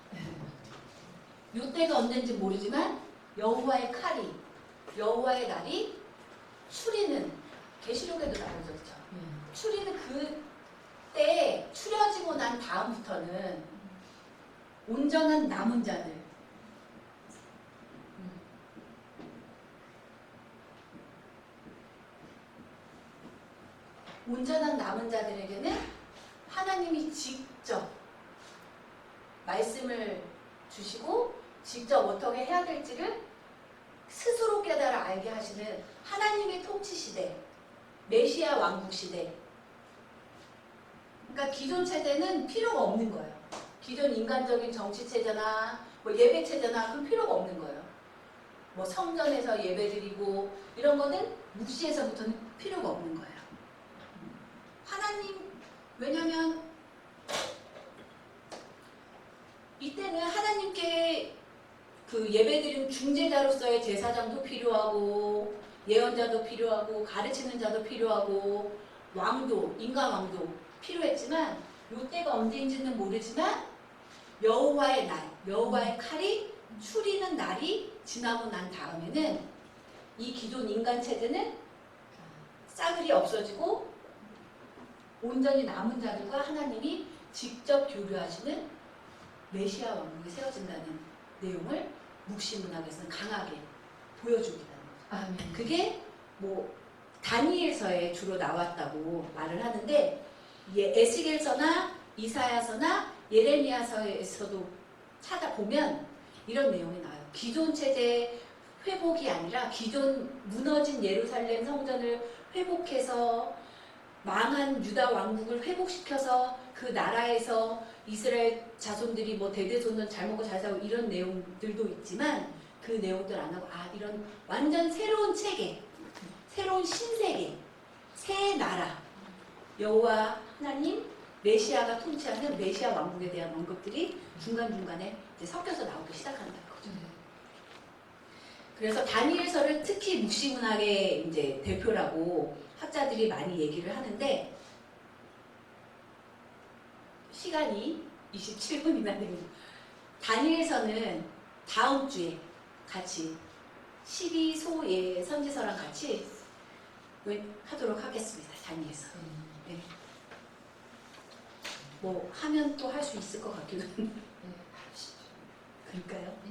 이때가 언젠지 모르지만 여호와의 칼이 여호와의 날이 추리는 계시록에도 나오죠. 그렇죠? 추리는 그때 추려지고 난 다음부터는 온전한 남은 자들 온전한 남은 자들에게는 하나님이 직접 말씀을 주시고 직접 어떻게 해야 될지를 스스로 깨달아 알게 하시는 하나님의 통치 시대, 메시아 왕국 시대. 그러니까 기존 체제는 필요가 없는 거예요. 기존 인간적인 정치 체제나 뭐 예배 체제나 그런 필요가 없는 거예요. 뭐 성전에서 예배드리고 이런 거는 묵시에서부터는 필요가 없는 거예요. 하나님, 왜냐면 이때는 하나님께 그 예배드리는 중재자로서의 제사장도 필요하고 예언자도 필요하고 가르치는 자도 필요하고 왕도, 인간 왕도 필요했지만 이때가 언제인지는 모르지만 여호와의 날, 여호와의 칼이 추리는 날이 지나고 난 다음에는 이 기존 인간 체제는 싸그리 없어지고 온전히 남은 자들과 하나님이 직접 교류하시는 메시아 왕국이 세워진다는 내용을 묵시문학에서는 강하게 보여주기라는 거죠. 아멘. 그게 뭐 다니엘서에 주로 나왔다고 말을 하는데 에스겔서나 이사야서나 예레미야서에서도 찾아보면 이런 내용이 나와요. 기존 체제 회복이 아니라 기존 무너진 예루살렘 성전을 회복해서 망한 유다 왕국을 회복시켜서 그 나라에서 이스라엘 자손들이 뭐 대대손손 잘 먹고 잘 살고 이런 내용들도 있지만 그 내용들 안 하고 이런 완전 새로운 체계, 새로운 신세계, 새 나라, 여호와 하나님, 메시아가 통치하는 메시아 왕국에 대한 언급들이 중간중간에 이제 섞여서 나오기 시작한다는 거죠. 그래서 다니엘서를 특히 묵시문학의 이제 대표라고 학자들이 많이 얘기를 하는데 시간이 27분이나 됩니다. 다니엘서는 다음 주에 같이 12소의 선지서랑 같이 하도록 하겠습니다. 다니엘서. 네. 뭐 하면 또 할 수 있을 것 같기도 한데. 네, 하시죠. 그러니까요. 네.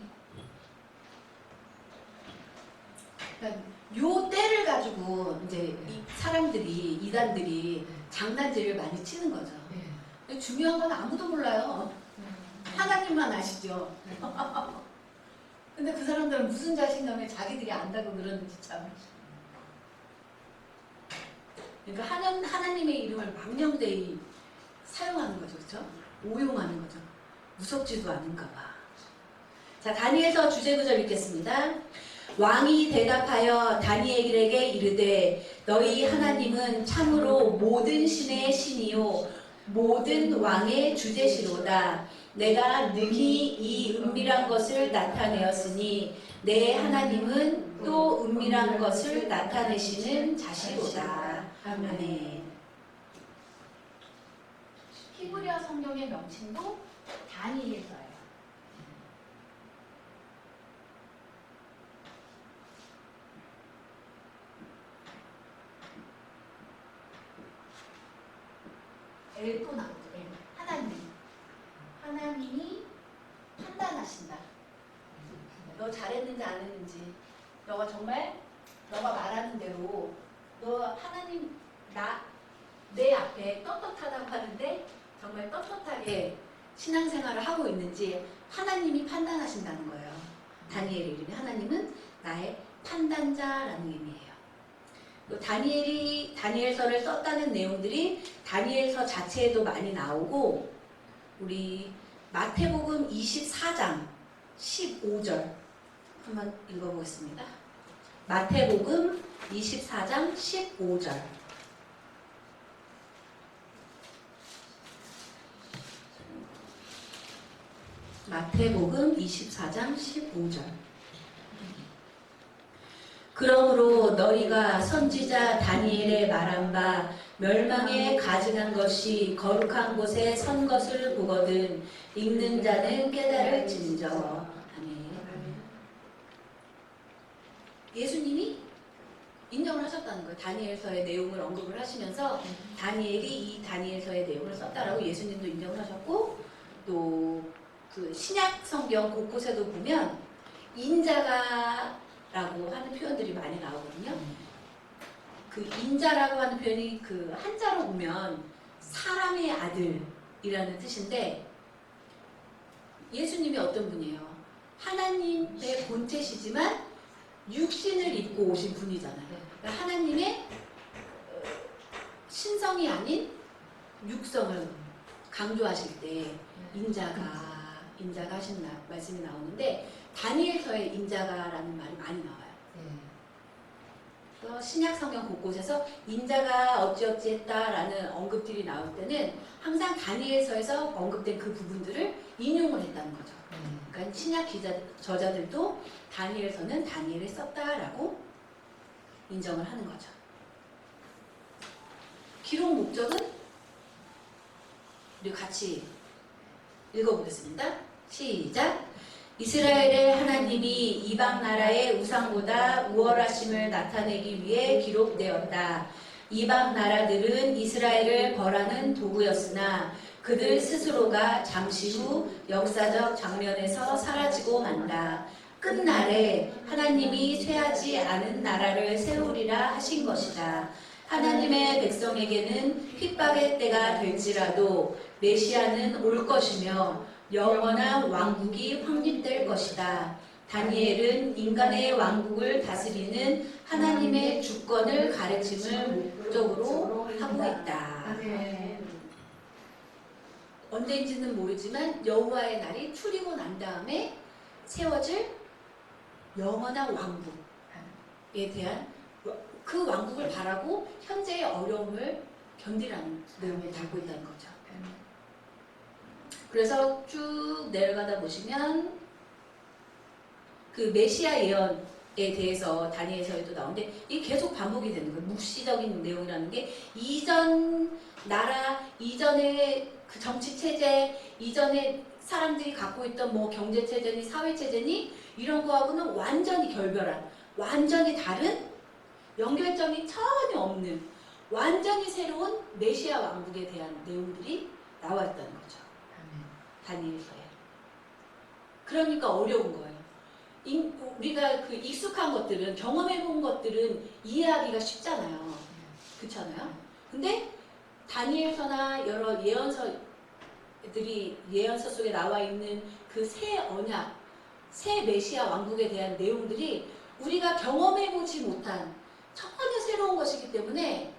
그러니까 요 때를 가지고 이제 이 사람들이 이단들이 장난질을 많이 치는 거죠. 네. 중요한 건 아무도 몰라요. 하나님만 아시죠. 근데 그 사람들은 무슨 자신감에 자기들이 안다고 그러는지 참. 그러니까 하나님의 이름을 망령되이 사용하는 거죠, 그렇죠? 오용하는 거죠. 무섭지도 않은가 봐. 자, 다니엘서 주제구절 읽겠습니다. 왕이 대답하여 다니엘에게 이르되 너희 하나님은 참으로 모든 신의 신이요 모든 왕의 주제시로다. 내가 능히 이 은밀한 것을 나타내었으니 내 하나님은 또 은밀한 것을 나타내시는 자시로다. 아멘. 히브리어 성경의 명칭도 다니엘서예요. 엘도 나오죠. 엘. 하나님이 판단하신다. 너 잘했는지 안 했는지, 너가 정말 너가 말하는 대로 너 하나님 내 앞에 떳떳하다고 하는데 정말 떳떳하게 신앙생활을 하고 있는지 하나님이 판단하신다는 거예요. 다니엘의 이름이 하나님은 나의 판단자라는 의미예요. 다니엘이 다니엘서를 썼다는 내용들이 다니엘서 자체에도 많이 나오고 우리 마태복음 24장 15절 한번 읽어보겠습니다. 마태복음 24장 15절. 마태복음 24장 15절. 그러므로 너희가 선지자 다니엘의 말한 바 멸망에 가증한 것이 거룩한 곳에 선 것을 보거든 읽는 자는 깨달을진저. 아멘. 예수님이 인정을 하셨다는 거예요. 다니엘서의 내용을 언급을 하시면서 다니엘이 이 다니엘서의 내용을 썼다라고 예수님도 인정을 하셨고, 또 그 신약 성경 곳곳에도 보면 인자가라고 하는 표현들이 많이 나오거든요. 그 인자라고 하는 표현이 그 한자로 보면 사람의 아들이라는 뜻인데, 예수님이 어떤 분이에요? 하나님의 본체시지만 육신을 입고 오신 분이잖아요. 그러니까 하나님의 신성이 아닌 육성을 강조하실 때 인자가 하신 말씀이 나오는데, 다니엘서에 인자가라는 말이 많이 나와요. 그래서 신약 성경 곳곳에서 인자가 어찌어찌 했다라는 언급들이 나올 때는 항상 다니엘서에서 언급된 그 부분들을 인용을 했다는 거죠. 그러니까 신약 저자들도 다니엘서는 다니엘이 썼다라고 인정을 하는 거죠. 기록 목적은 우리 같이 읽어보겠습니다. 시작! 이스라엘의 하나님이 이방 나라의 우상보다 우월하심을 나타내기 위해 기록되었다. 이방 나라들은 이스라엘을 벌하는 도구였으나 그들 스스로가 잠시 후 역사적 장면에서 사라지고 만다. 끝날에 하나님이 쇠하지 않은 나라를 세우리라 하신 것이다. 하나님의 백성에게는 핍박의 때가 될지라도 메시아는 올 것이며 영원한 왕국이 확립될 것이다. 다니엘은 인간의 왕국을 다스리는 하나님의 주권을 가르침을 목적으로 하고 있다. 언제인지는 모르지만 여호와의 날이 추리고 난 다음에 세워질 영원한 왕국에 대한 그 왕국을 바라고 현재의 어려움을 견디라는 내용을 담고 있다는 거죠. 그래서 쭉 내려가다 보시면 그 메시아 예언에 대해서 다니엘서에도 나오는데 이게 계속 반복이 되는 거예요. 묵시적인 내용이라는 게 이전 나라, 이전의 그 정치 체제, 이전에 사람들이 갖고 있던 뭐 경제 체제니 사회 체제니 이런 거하고는 완전히 결별한, 완전히 다른, 연결점이 전혀 없는 완전히 새로운 메시아 왕국에 대한 내용들이 나와 있다는 거죠. 다니엘서에. 그러니까 어려운 거예요. 우리가 그 익숙한 것들은, 경험해본 것들은 이해하기가 쉽잖아요. 그렇잖아요. 근데 다니엘서나 여러 예언서 속에 나와 있는 그 새 언약, 새 메시아 왕국에 대한 내용들이 우리가 경험해보지 못한 전혀 새로운 것이기 때문에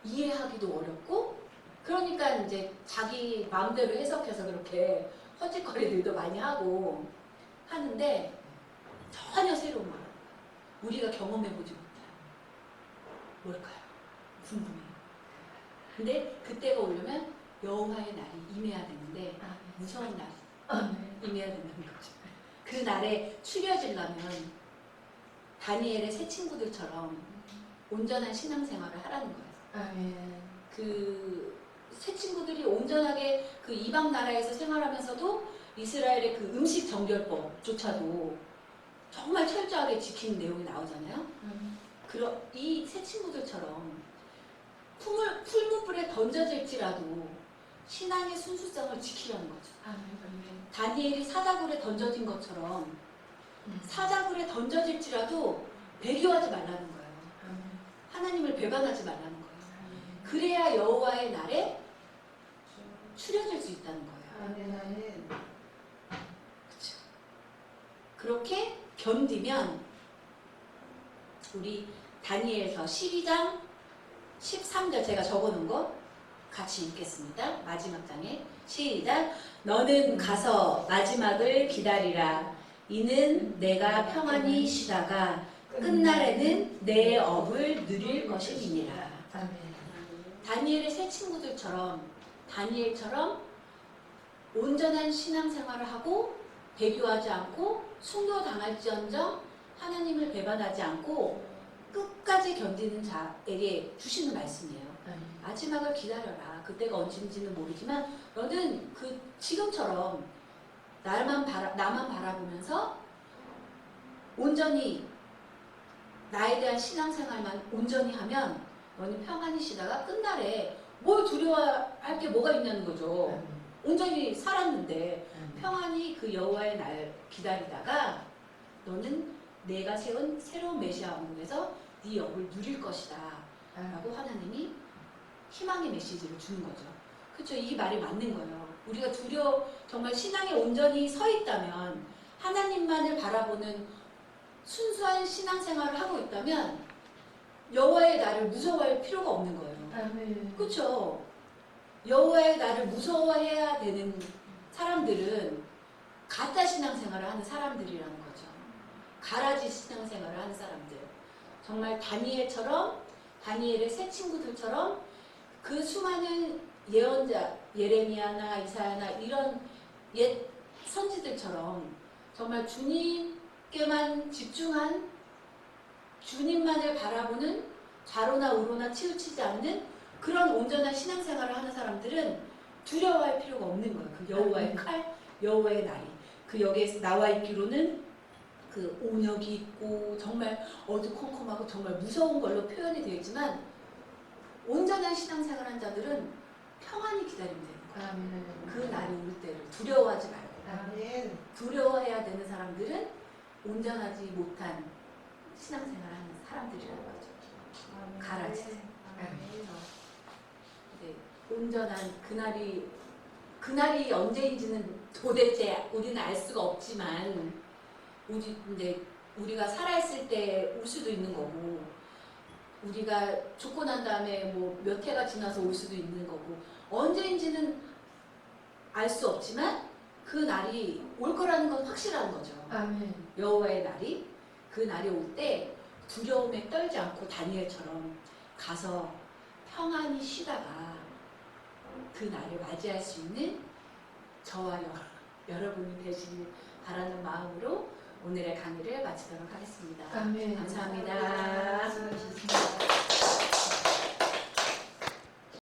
이해하기도 어렵고, 그러니까 이제 자기 마음대로 해석해서 그렇게 헛짓거리들도 많이 하고 하는데 전혀 새로운 말, 우리가 경험해보지 못해요. 뭘까요? 궁금해요. 근데 그때가 오려면 여호와의 날이 임해야 되는데 무서운 날이 임해야 된다는 거죠. 그 날에 추려지려면 다니엘의 새 친구들처럼 온전한 신앙생활을 하라는 거예요. 그 새 친구들이 온전하게 그 이방 나라에서 생활하면서도 이스라엘의 그 음식 정결법조차도 정말 철저하게 지키는 내용이 나오잖아요. 이 새 친구들처럼 풀무불에 던져질지라도 신앙의 순수성을 지키려는 거죠. 다니엘이 사자굴에 던져진 것처럼 사자굴에 던져질지라도 배교하지 말라는 거예요. 하나님을 배반하지 말라는 거예요. 그래야 여호와의 날에 추려질 수 있다는 거예요. 그렇죠. 그렇게 견디면 우리 다니엘서 12장 13절 제가 적어놓은 거 같이 읽겠습니다. 마지막 장에 시작. 너는 가서 마지막을 기다리라. 이는 내가 평안히 쉬다가 끝날에는 내 업을 누릴 것임이니라. 다니엘의 새 친구들처럼 다니엘처럼 온전한 신앙생활을 하고 배교하지 않고 순교당할지언정 하나님을 배반하지 않고 끝까지 견디는 자에게 주시는 말씀이에요. 마지막을 기다려라. 그때가 언제인지는 모르지만 너는 그 지금처럼 나만 바라보면서 온전히 나에 대한 신앙생활만 온전히 하면 너는 평안히 쉬다가 끝날에 뭘 두려워할 게 뭐가 있냐는 거죠. 온전히 살았는데 평안히 그 여호와의 날 기다리다가 너는 내가 세운 새로운 메시아 왕국에서 네 영을 누릴 것이다 라고 하나님이 희망의 메시지를 주는 거죠. 그렇죠? 이 말이 맞는 거예요. 우리가 정말 신앙에 온전히 서 있다면, 하나님만을 바라보는 순수한 신앙생활을 하고 있다면 여호와의 날을 무서워할 필요가 없는 거예요. 그렇죠? 여호와의 날을 무서워해야 되는 사람들은 가짜 신앙생활을 하는 사람들이라는 거죠. 가라지 신앙생활을 하는 사람들. 정말 다니엘의 새 친구들처럼 그 수많은 예언자, 예레미야나 이사야나 이런 옛 선지들처럼 정말 주님께만 집중한, 주님만을 바라보는, 좌로나 우로나 치우치지 않는 그런 온전한 신앙생활을 하는 사람들은 두려워할 필요가 없는 거예요. 그 여호와의 칼, 여호와의 날이. 그 여기에 나와 있기로는 그 온역이 있고 정말 어두컴컴하고 정말 무서운 걸로 표현이 되어 있지만, 온전한 신앙생활한 자들은 평안히 기다리면 되는 거예요. 그 날이 올 때를 두려워하지 말고. 두려워해야 되는 사람들은 온전하지 못한 신앙생활하는 사람들이라는 거죠. 가라지. 네, 온전한 그날이 언제인지는 도대체 우리는 알 수가 없지만, 근데 우리가 살아있을 때 올 수도 있는 거고, 우리가 죽고 난 다음에 뭐 몇 해가 지나서 올 수도 있는 거고, 언제인지는 알 수 없지만 그 날이 올 거라는 건 확실한 거죠. 여호와의 날이, 그 날이 올 때 두려움에 떨지 않고 다니엘처럼 가서 평안히 쉬다가 그 날을 맞이할 수 있는 저와 여러분이 되시길 바라는 마음으로 오늘의 강의를 마치도록 하겠습니다. 감사합니다. 수고하셨습니다.